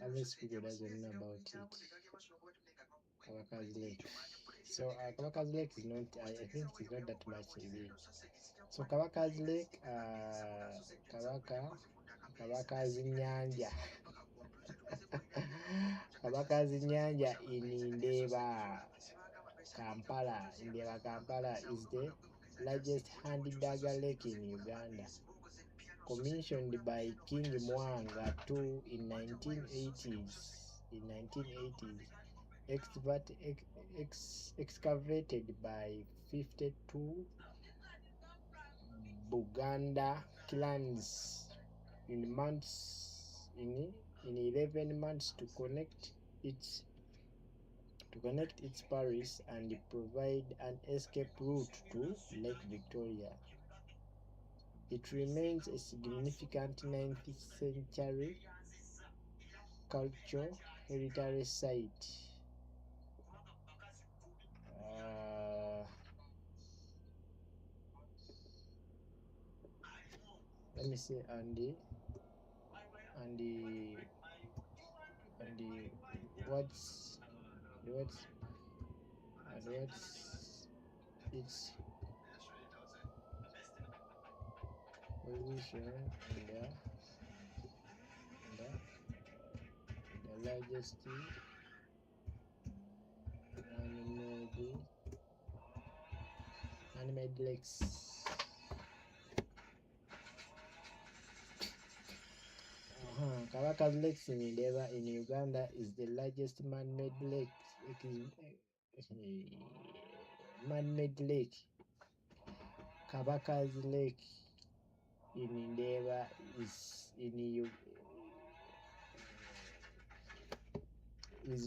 unless people doesn't know about it. Kawakazi Lake. So Kawakazi Lake is not. I think it is not that much big. So Kawakazi Lake, Kawakazi Nyanja. Kawakazi Nyanja in Kampala is the largest hand-dagger lake in Uganda. Commissioned by King Mwanga II in 1980s, excavated by 52 Buganda clans in 11 months to connect its parish and provide an escape route to Lake Victoria. It remains a significant 19th century cultural heritage site. let me see, and the what's what's and what's its position in the largest man-made lakes. Kabaka's Lakes in Indeba in Uganda is the largest man-made lake. Man-made lake. Kabaka's Lake in Indeba is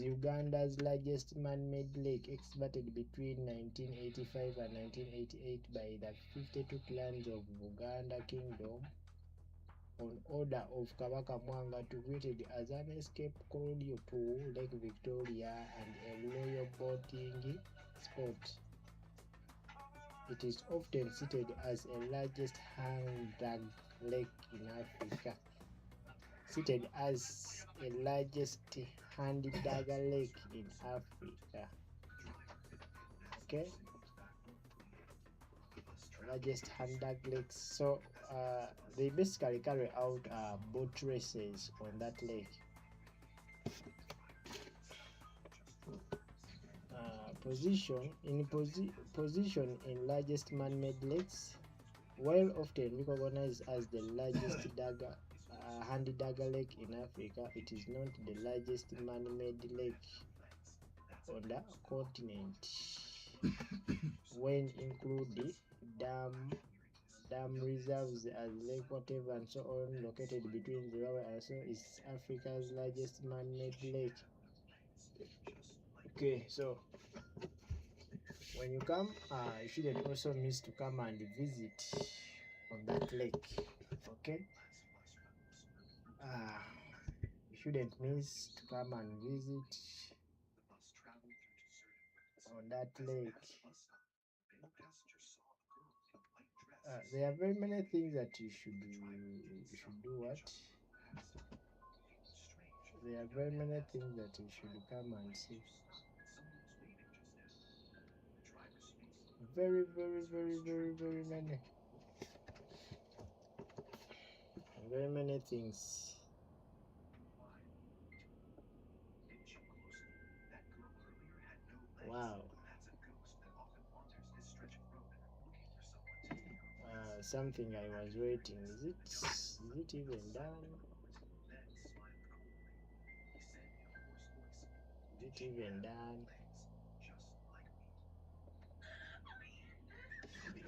Uganda's largest man-made lake, excavated between 1985 and 1988 by the 52 clans of Buganda Kingdom on order of Kabaka Mwanga, to create it as an escape corridor to Lake Victoria and a royal boating spot. It is often cited as the largest hand-dug lake in Africa. Cited as the largest hand-dug lake in Africa. Okay, largest hand-dug lakes. So they basically carry out boat races on that lake. Position in largest man-made lakes, while often recognized as the largest hand-dug lake in Africa, it is not the largest man-made lake on the continent. When include dam reserves as Lake whatever and so on, located between Zimbabwe and so, is Africa's largest man-made lake. Okay, so when you come, you shouldn't also miss to come and visit on that lake. Okay, you shouldn't miss to come and visit on that lake. There are very many things that you should do. What? There are very many things that you should come and see. Very many. Very many things. Wow. Something I was waiting. Is it even done? Is it even done?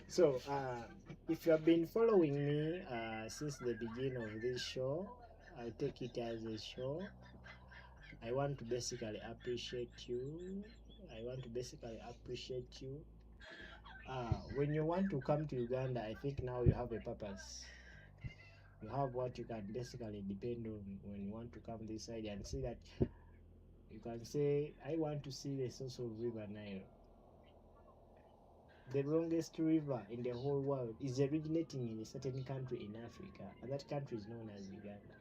So, if you have been following me since the beginning of this show, I'll take it as a show. I want to basically appreciate you. When you want to come to Uganda, I think now you have a purpose. You have what you can basically depend on when you want to come this side and see that you can say, I want to see the source of River Nile. The longest river in the whole world is originating in a certain country in Africa, and that country is known as Uganda.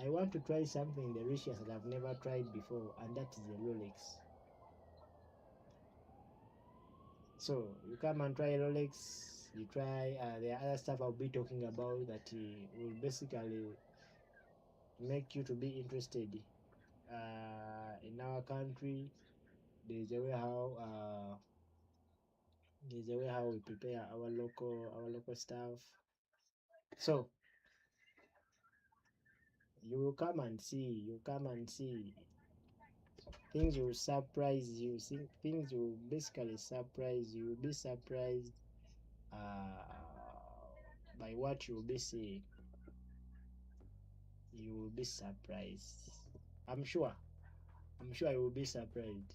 I want to try something delicious that I've never tried before, and that is the Rolex. So you come and try Rolex, you try the other stuff I'll be talking about that will basically make you to be interested in our country. There's a way how we prepare our local stuff. So you come and see things will surprise you. Things will basically surprise you. You'll be surprised by what you'll be seeing. You will be surprised. I'm sure you will be surprised.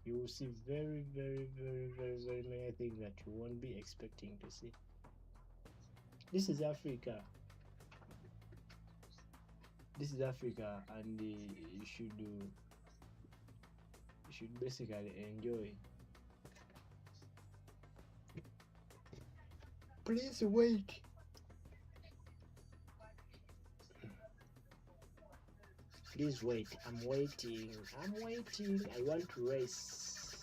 You will see very many things that you won't be expecting to see. This is Africa. And you should basically enjoy. Please wait. Please wait. I'm waiting. I want to race.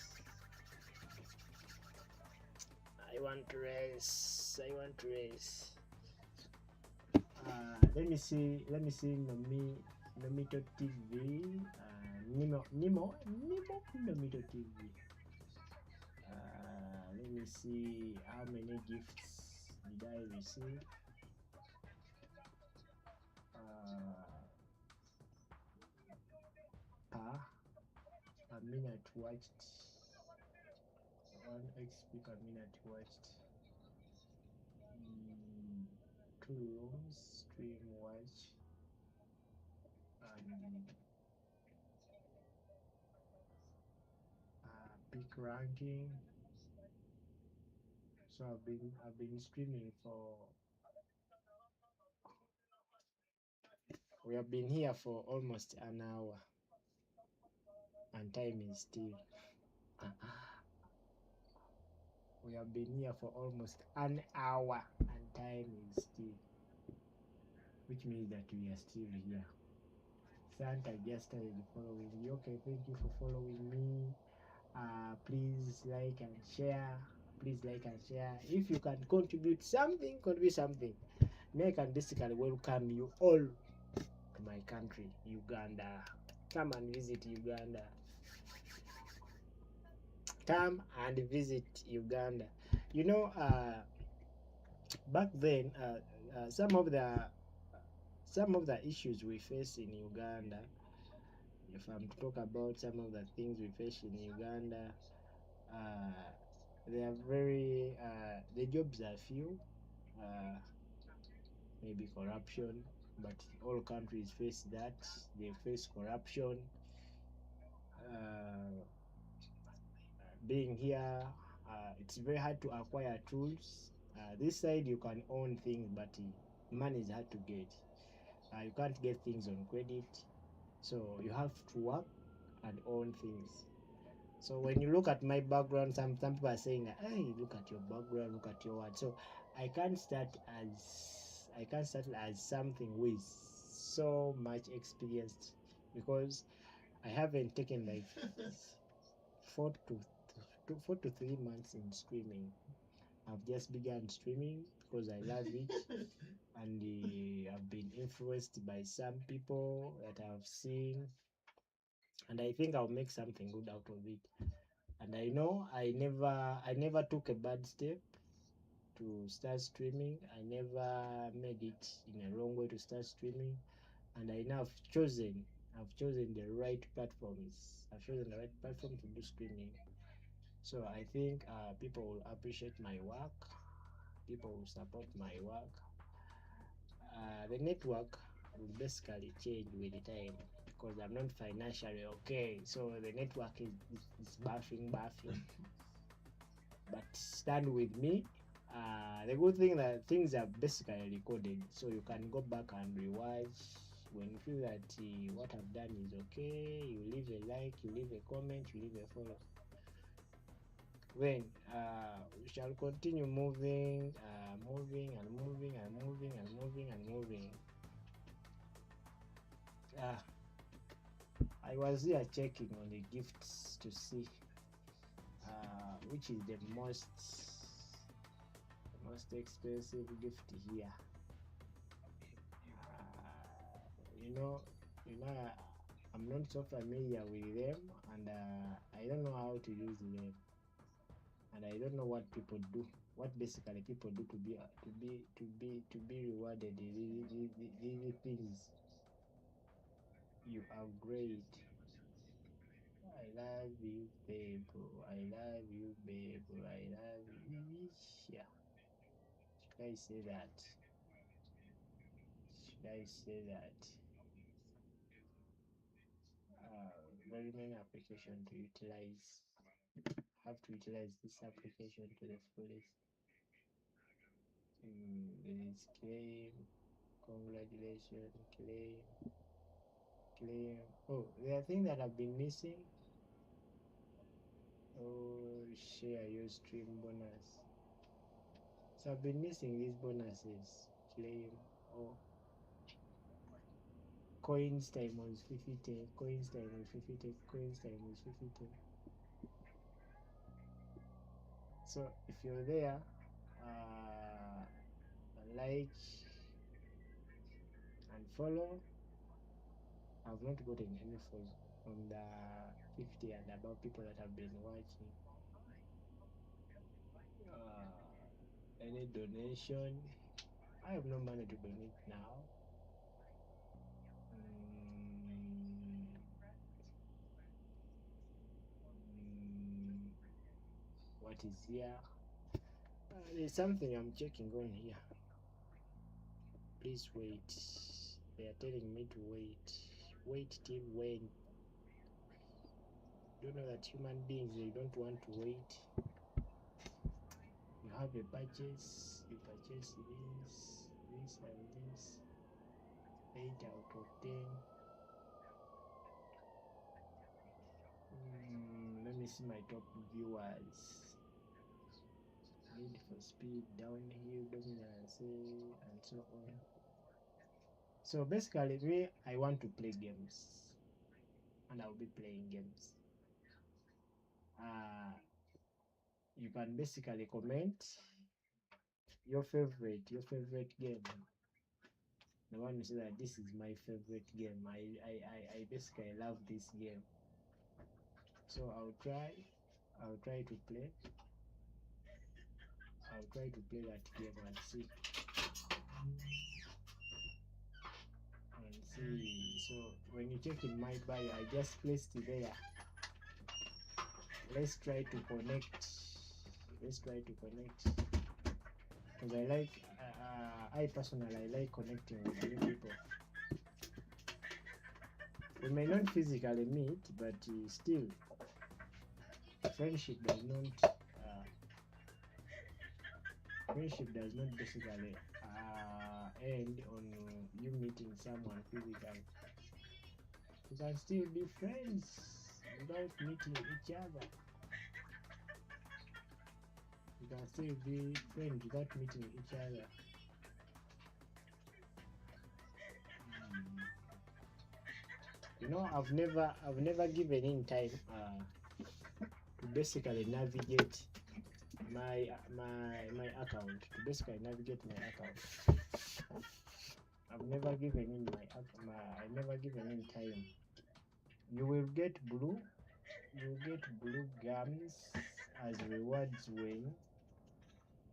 I want to race. Let me see. Nomito TV. Nemo. Nomito TV. Let me see how many gifts did I receive. Per minute watched. 1 XP per minute watched. 2 rooms stream watch, and peak ranking. So I've been streaming for. We have been here for almost an hour, and time is still. We have been here for almost an hour, and time is still, which means that we are still here. Santa just started following you. Okay, thank you for following me. Please like and share. If you can contribute something, me I can basically welcome you all to my country, Uganda. Come and visit Uganda. You know, back then, some of the issues we face in Uganda, if I'm to talk about some of the things we face in Uganda, they are very the jobs are few, maybe corruption, but all countries face that. They face corruption. Being here, it's very hard to acquire tools. This side you can own things, but money is hard to get. You can't get things on credit, so you have to work and own things. So when you look at my background, some people are saying, "Hey, look at your background, look at your what." So I can't start as something with so much experience, because I haven't taken like 4 to 3 months in streaming. I've just begun streaming because I love it, and I've been influenced by some people that I've seen, and I think I'll make something good out of it. And I know I never took a bad step to start streaming. I never made it in a wrong way to start streaming, and I now I've chosen the right platforms. I've chosen the right platform to do streaming. So I think people will appreciate my work. People will support my work. The network will basically change with the time, because I'm not financially okay. So the network is buffing. But stand with me. The good thing that things are basically recorded, so you can go back and rewatch. When you feel that what I've done is okay, you leave a like, you leave a comment, you leave a follow. Then we shall continue moving. I was here checking on the gifts to see which is the most expensive gift here. I'm not so familiar with them, and I don't know how to use them, and I don't know what people do. What basically people do to be rewarded. These things. You are great. I love you, babe. I love you, babe. I love you. Yeah. Should I say that? Very many applications to utilize. Have to utilize this application to the fullest. There is claim. Congratulations, claim. Oh, there are things that have been missing. Oh, share your stream bonus. So I've been missing these bonuses. Claim. Oh, coins time was 50, coins time was 50, coins time was 50. So if you're there, like and follow. I've not gotten any follow from the 50 and above people that have been watching. Any donation? I have no money to donate now. What is here? There's something I'm checking on here. Please wait. They are telling me to wait. Wait till when? You know that human beings, they don't want to wait. You have a purchase, you purchase this and this. 8 out of 10. Let me see my top viewers. Need for speed, downhill, dominance, and so on. So basically, me, I want to play games, and I'll be playing games. You can basically comment your favorite game. The one who say that this is my favorite game. I basically love this game. So I'll try to play. I'll try to play that game and see. So when you check in my bio, I just placed it there. Let's try to connect. Because I like, I personally, I like connecting with new people. We may not physically meet, but still, friendship does not basically end on you meeting someone physically. You can still be friends without meeting each other. You can still be friends without meeting each other. You know, I've never given in time to basically navigate my account. To basically navigate my account. I've never given in I never given in time. You will get blue gums as rewards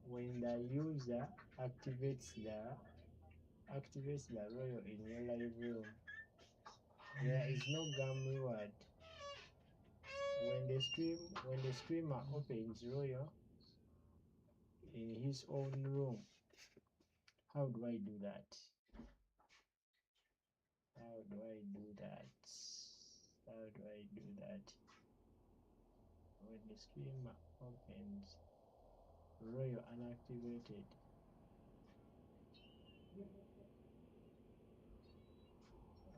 when the user activates the royal in your live room. There is no gum reward when the streamer opens royal in his own room. How do I do that? When the streamer opens royal unactivated.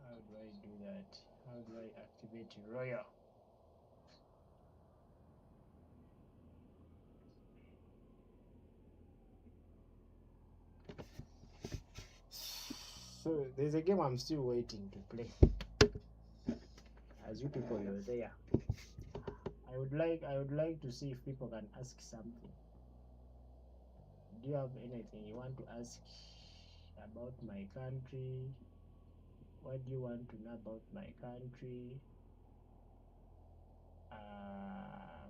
How do I do that? How do I activate royal? So there's a game I'm still waiting to play. As you people are there, I would like to see if people can ask something. Do you have anything you want to ask about my country? What do you want to know about my country?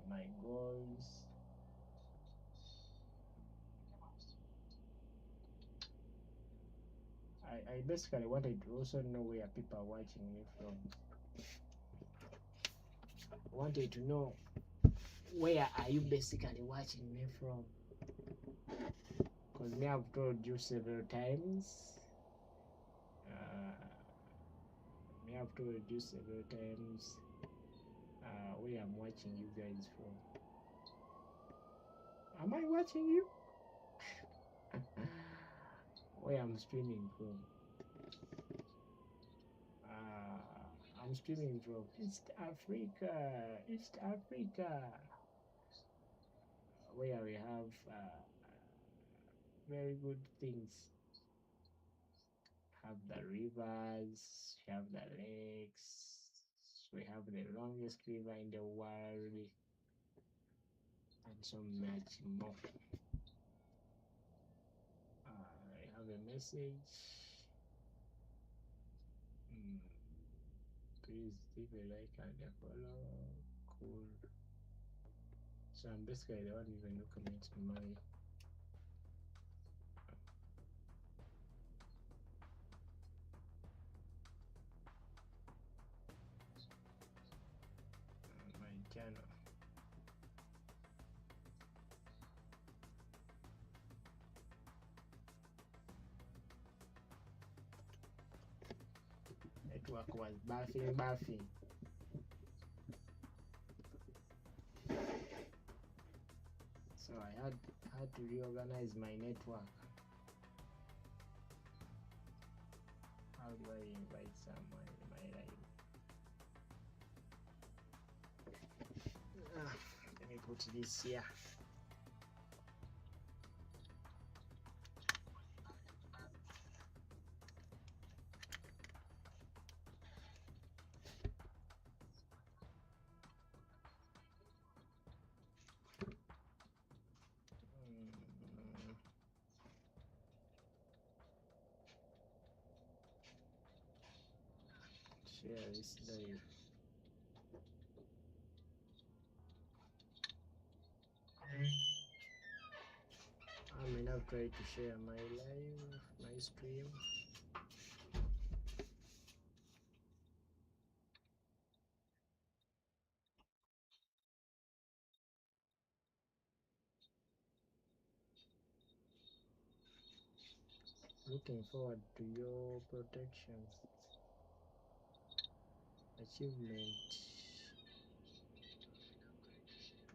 My goals. I basically wanted to also know where people are watching me from. I wanted to know where are you basically watching me from? Because me, I've told you several times. Where I'm watching you guys from. Am I watching you? Where I'm streaming from. I'm streaming from East Africa, where we have very good things. have the rivers, we have the lakes, we have the longest river in the world, and so much more. I have a message. Please leave a like and a follow. Cool. So I'm basically the one even document my channel. Network was buffing. So I had to reorganize my network. How do I invite someone in my life? Let me put this here. Share this live. I may not try to share my live, my stream. Looking forward to your protection. Achievement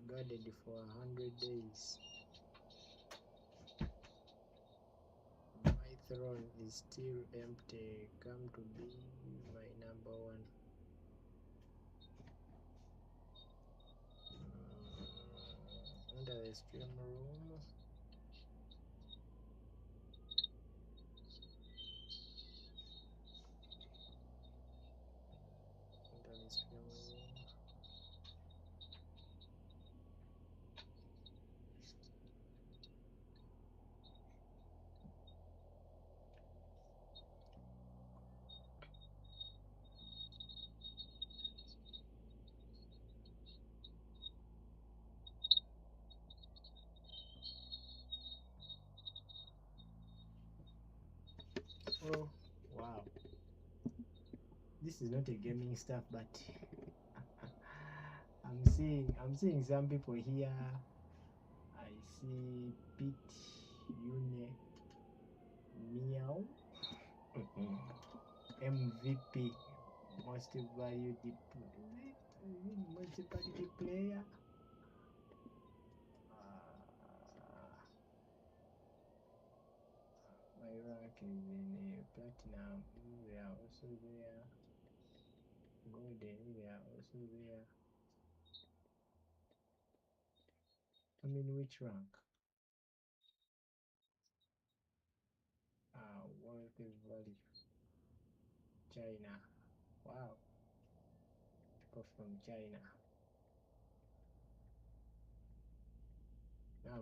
guarded for 100 days. My throne is still empty. Come to be my number one. Under the stream room. Under the stream room. Oh wow, this is not a gaming stuff, but I'm seeing some people here. I see Pete, Une, Meow, MVP, most valued multi-party player. My rank is in platinum. They are also there. Golden, they are also there. I'm in which rank? Wealth value. China. Wow. People from China. Now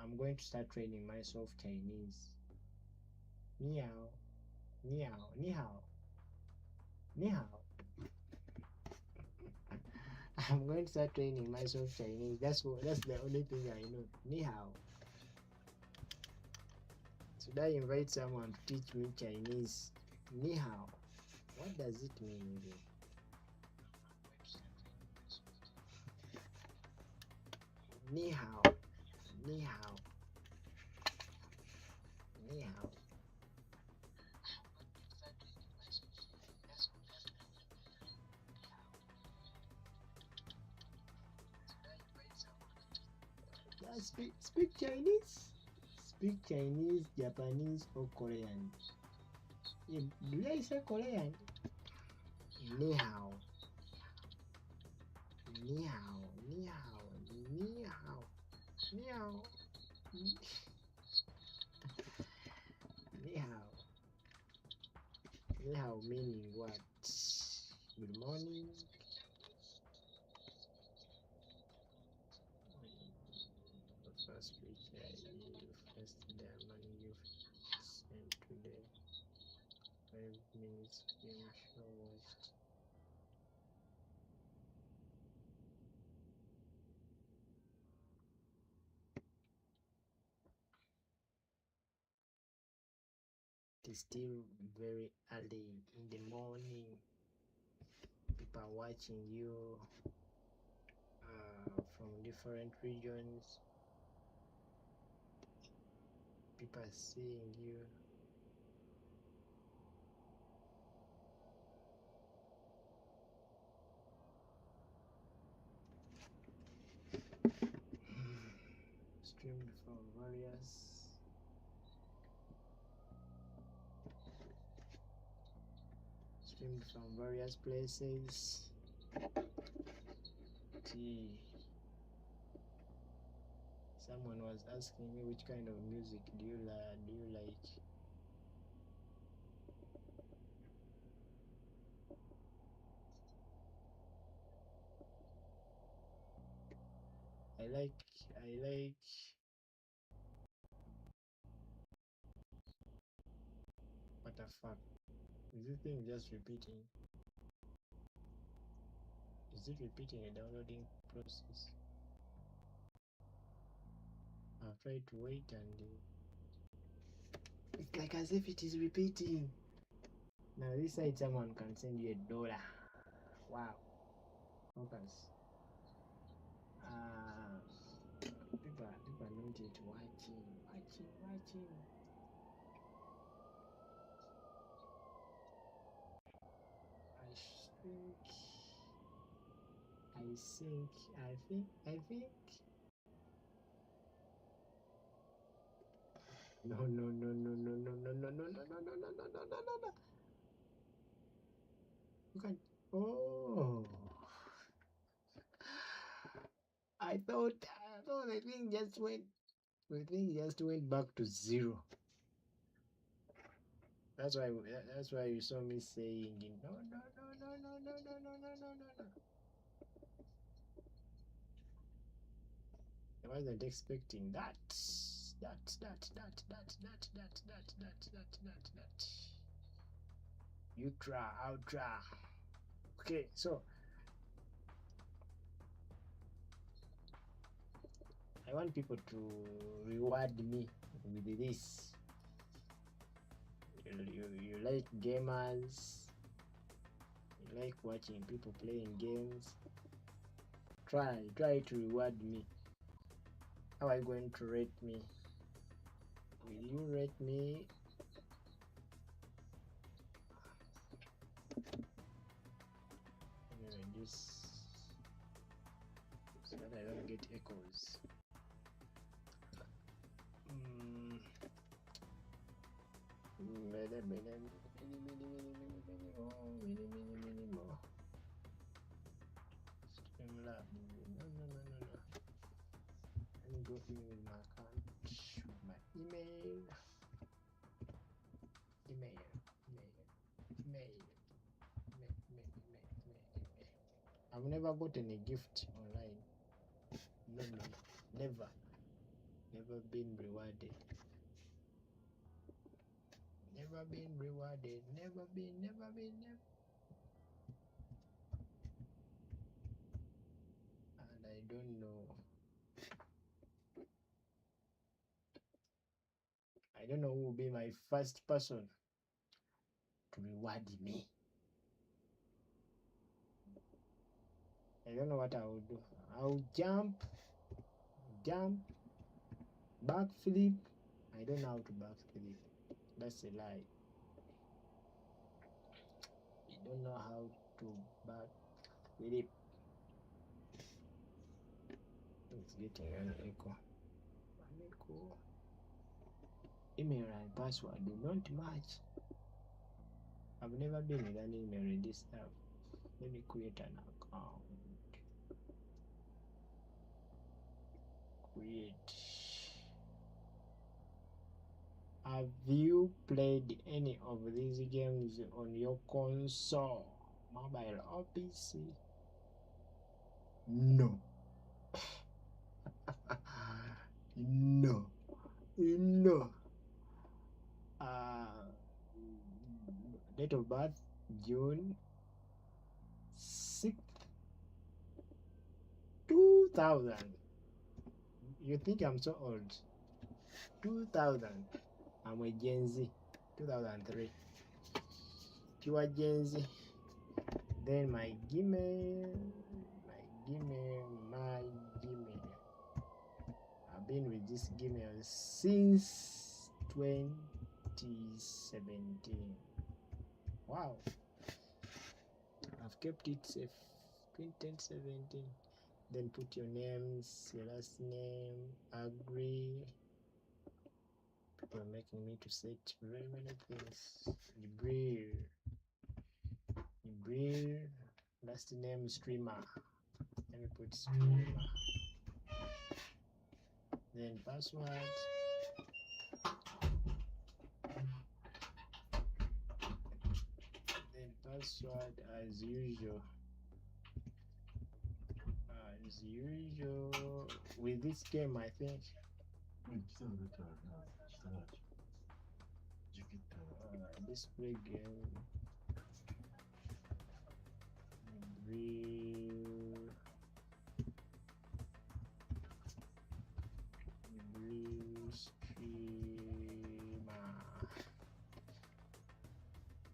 I'm going to start training myself Chinese. Ni hao. Ni hao. Ni hao. Ni hao. I'm going to start training myself Chinese. That's the only thing I know. Ni hao. Should I invite someone to teach me Chinese? Ni hao. What does it mean really? Ni hao. Ni hao. Ni hao. Speak Chinese? Speak Chinese, Japanese, or Korean? Yeah, do I say Korean? Ni hao. Ni hao. Ni hao. Ni hao. Ni hao. Ni hao. Anyhow, meaning what? Good morning. The first picture you first diamond you sent today. 5 minutes game show watched. It is still very early in the morning. People are watching you from different regions. People are seeing you. Streamed from various places. Gee. Someone was asking me which kind of music do you like? I like what the fuck? Is this thing just repeating? Is it repeating a downloading process? I'll try to wait and it's like as if it is repeating. Now this side someone can send you $1. Wow. Focus. People are not yet watching. I think no. You can. Oh, I thought the thing just went back to 0. That's why you saw me saying no. I wasn't expecting that. Ultra. Okay, so I want people to reward me with this. You like gamers, you like watching people playing games. Try to reward me. How are you going to rate me? Will you rate me? Anyway, this so that I don't get echoes. More. Streamlab. No. Let me go in with my account, my email. I've never gotten a gift online. No, never been rewarded. Never been. And I don't know. Who will be my first person to reward me. I don't know what I will do. I'll jump, backflip. I don't know how to backflip. That's a lie. I don't know how to backflip. It's getting an echo. Email and password do not match. I've never been with an email in this app. Let me create an account. Have you played any of these games on your console, mobile or PC? No. No. No. Uh, Date of birth June 6th, 2000. You think I'm so old? 2000. I'm a Gen Z. 2003. Pure Gen Z. Then my Gmail. I've been with this Gmail since 2017. Wow. I've kept it safe. 2017. Then put your names, your last name, agree. People are making me to set very many things. Gibril, last name streamer. Let me put streamer. Then password. Then password as usual. As usual. With this game, I think. Display game. Gibrilstreamer.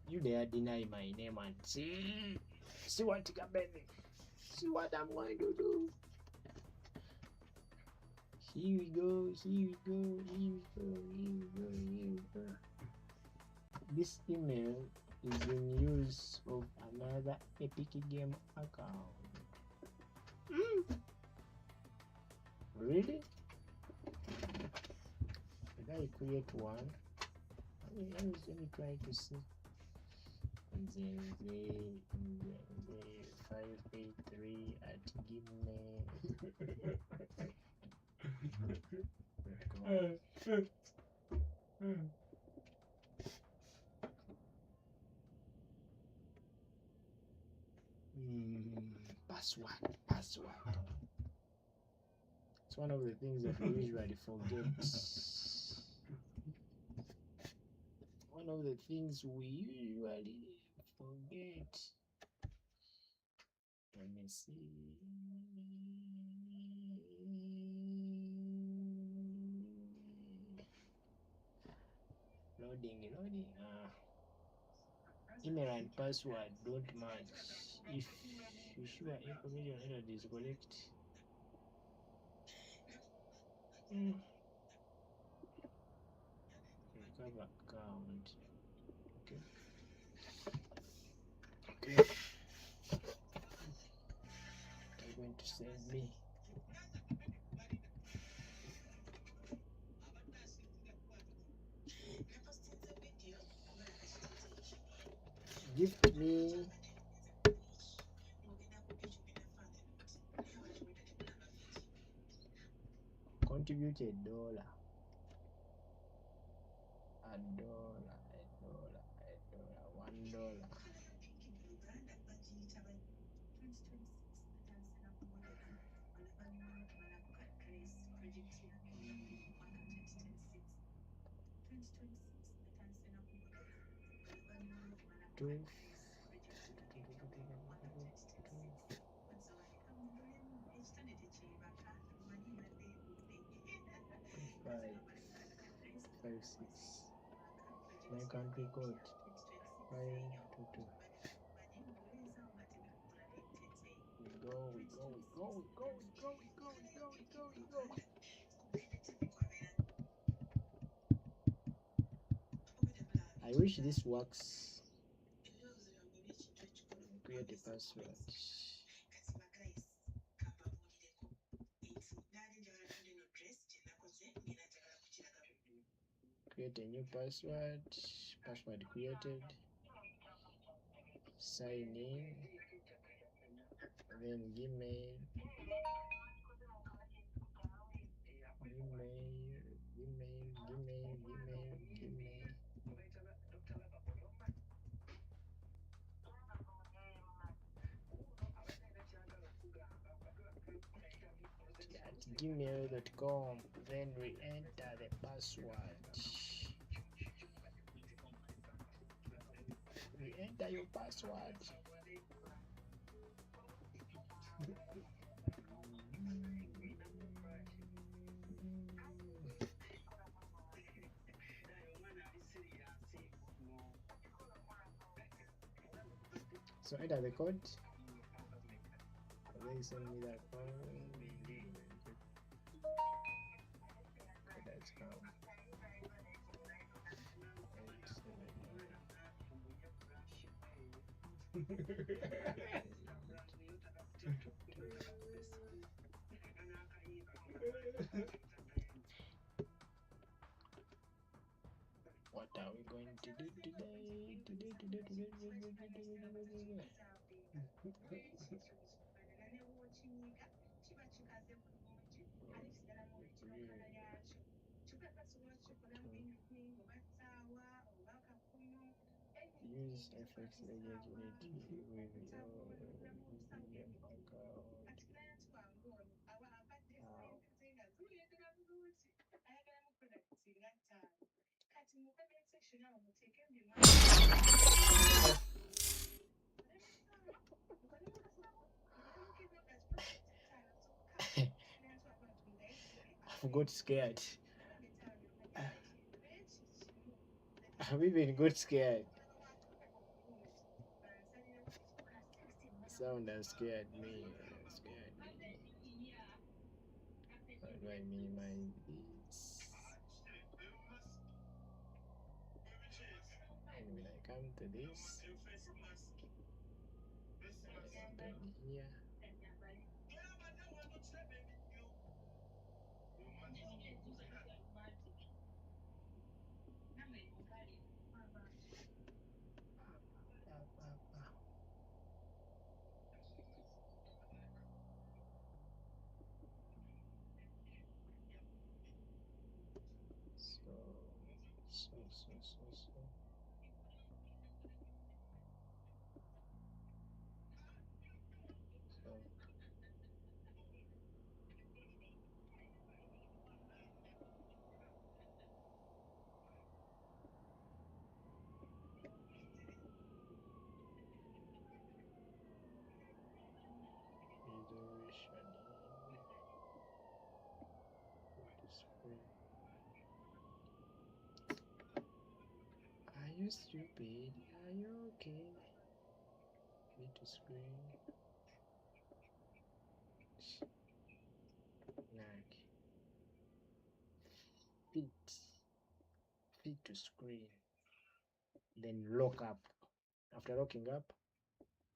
You dare deny my name and see what you got, baby. See what I'm going to do. Here we go. This email is in use of another Epic Game account. Really? Did I create one? Let me try to see. 583 at gmail. Password. It's one of the things that we usually forget. One of the things we usually forget. Let me see. Loading. Email and password don't match. If you sure information entered is correct. Recover account. Okay. They're going to send me. Give me contribute $1. $1. Two. Five, six. My country code 522. We go. I wish this works. Create a password. Create a new password. Password created. Sign in. Then Gmail. gmail.com, then re-enter the password. Re-enter your password. So enter the code. They send me that code. That's come. What are we going to do today? Use FX agent unity with your VM account. I got scared. I've even got scared. Sound has scared me. How do I minimize this? And when I come to this, I open here. So. Resolution display. Are you stupid? Are you okay? Fit to screen. Like fit to screen. Then lock up. After locking up,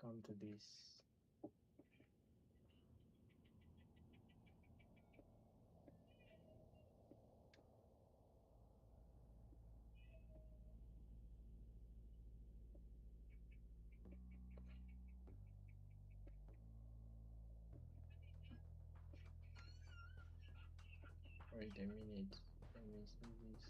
come to this. Wait a minute. Let me see this.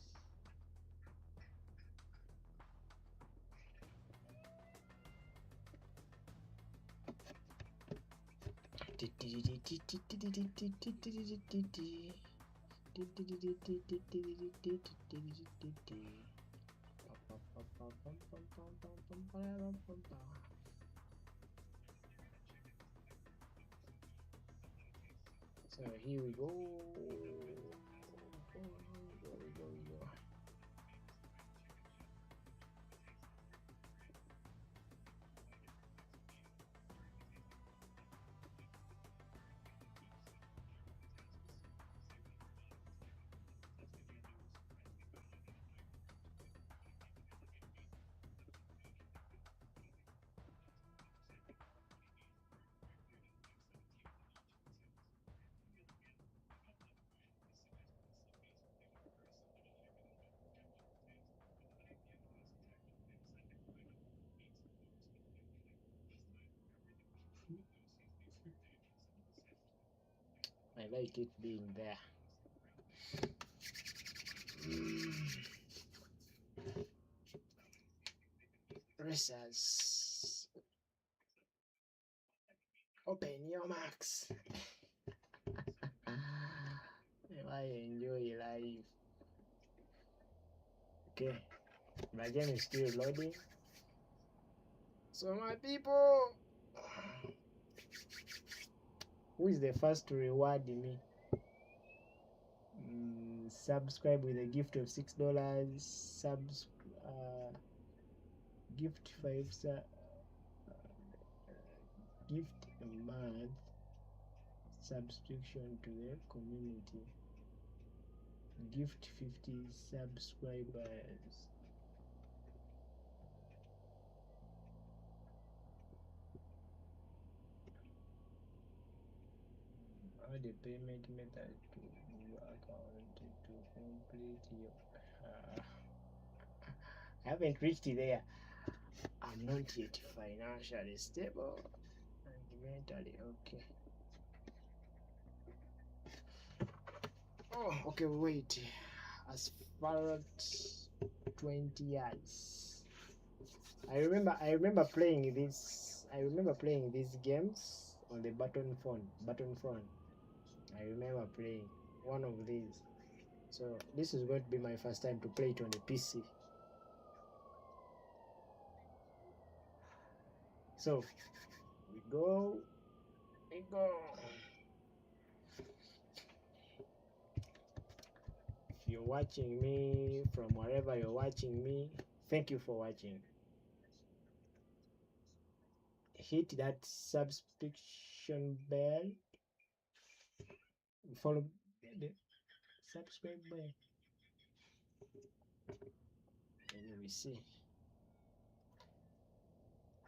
So here we go. I like it being there. Racers, open your marks. Why enjoy life? Okay, my game is still loading. So my people, who is the first to reward me? Subscribe with a gift of $6. Gift 5 star. Gift a month subscription to the community. Gift 50 subscribers. Add a payment method to your account to complete your. I haven't reached there. I'm not yet financially stable and mentally okay. Oh, okay, wait. As far as 20 years. I remember playing this. I remember playing these games on the button phone. I remember playing one of these. So this is going to be my first time to play it on the PC. So we go. If you're watching me from wherever you're watching me, thank you for watching. Hit that subscription bell. Follow the subscribe bell. And we see.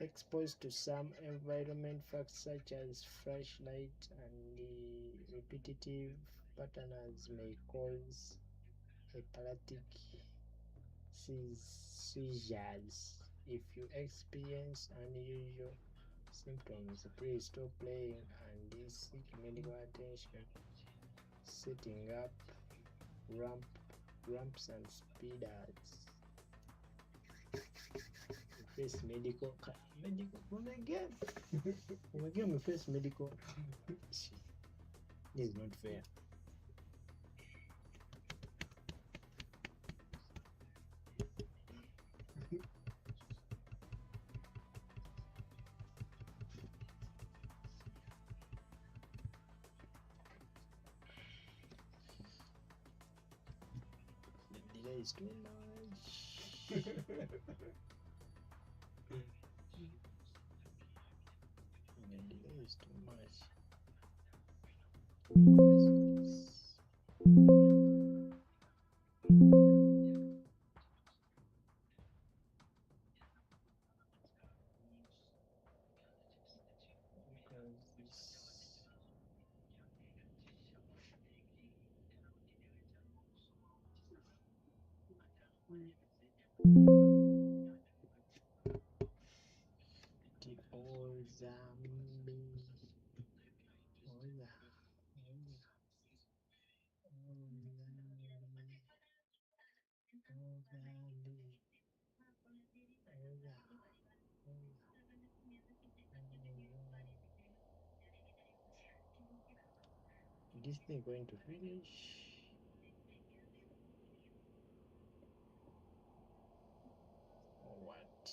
Exposed to some environment facts such as flashlight and the repetitive patterns may cause epileptic seizures. If you experience unusual symptoms, please stop playing and seek medical attention. Setting up ramps and speeders. Face medical from again. We face medical. This is not fair. The delay is too much. The delay is too much. This thing going to finish? Or what?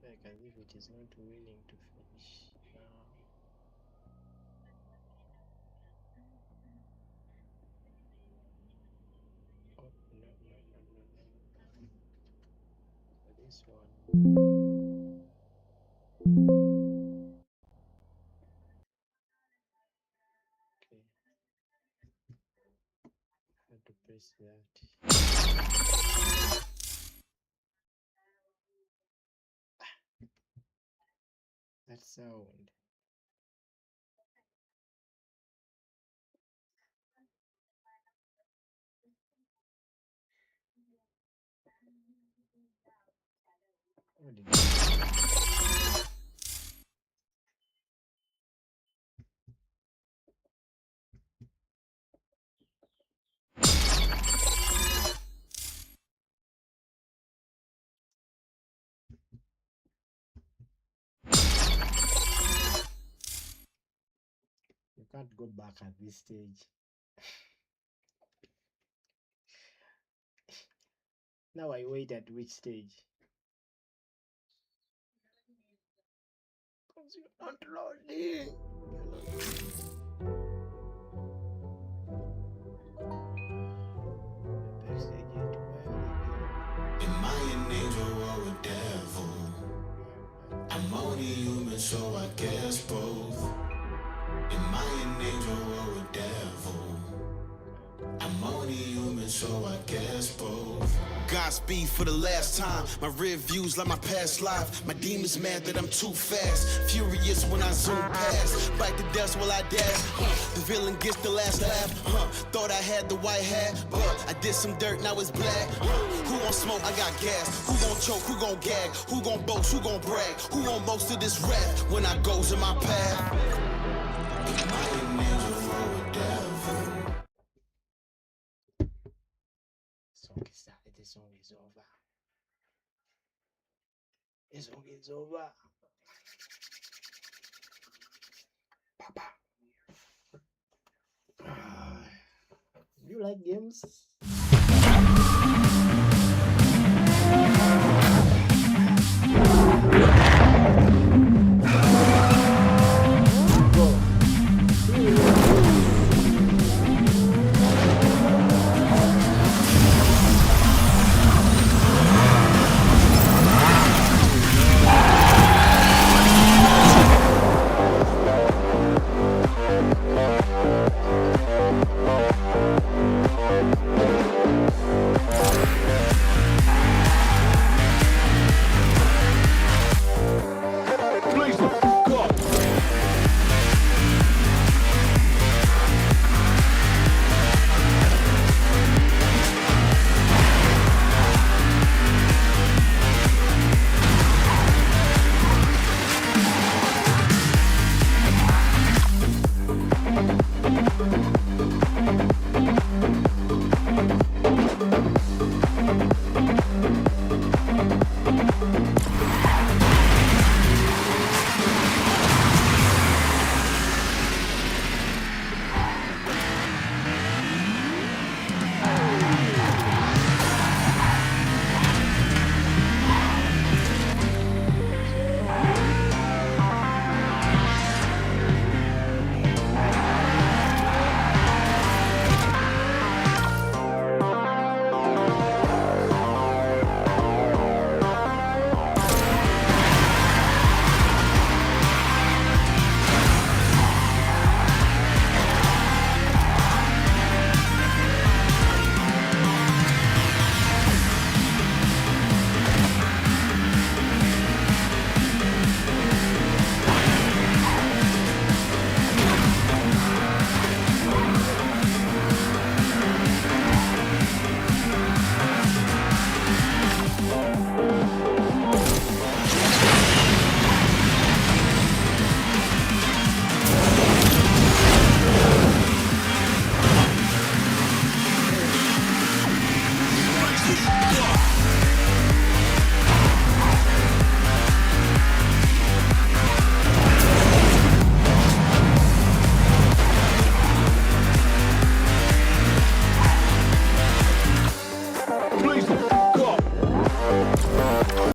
Like as if it is not willing to finish now. Oh, no. For this one. Okay. I have to press that. That sound. What did cannot go back at this stage. Now I wait at which stage? Because you're not loading. Am I an angel or a devil? I'm only human, so I guess both. Am I an angel or a devil? I'm only human, so I guess both. Godspeed for the last time. My rear views like my past life. My demons mad that I'm too fast. Furious when I zoom past. Bite the dust while I dash. The villain gets the last laugh. Thought I had the white hat, but I did some dirt, now it's black. Who gon' smoke? I got gas. Who gon' choke? Who gon' gag? Who gon' boast? Who gon' brag? Who gon' boast of this rap when I goes in my path? Am I an angel or a devil? The song is over. The song is over. Papa. You like games?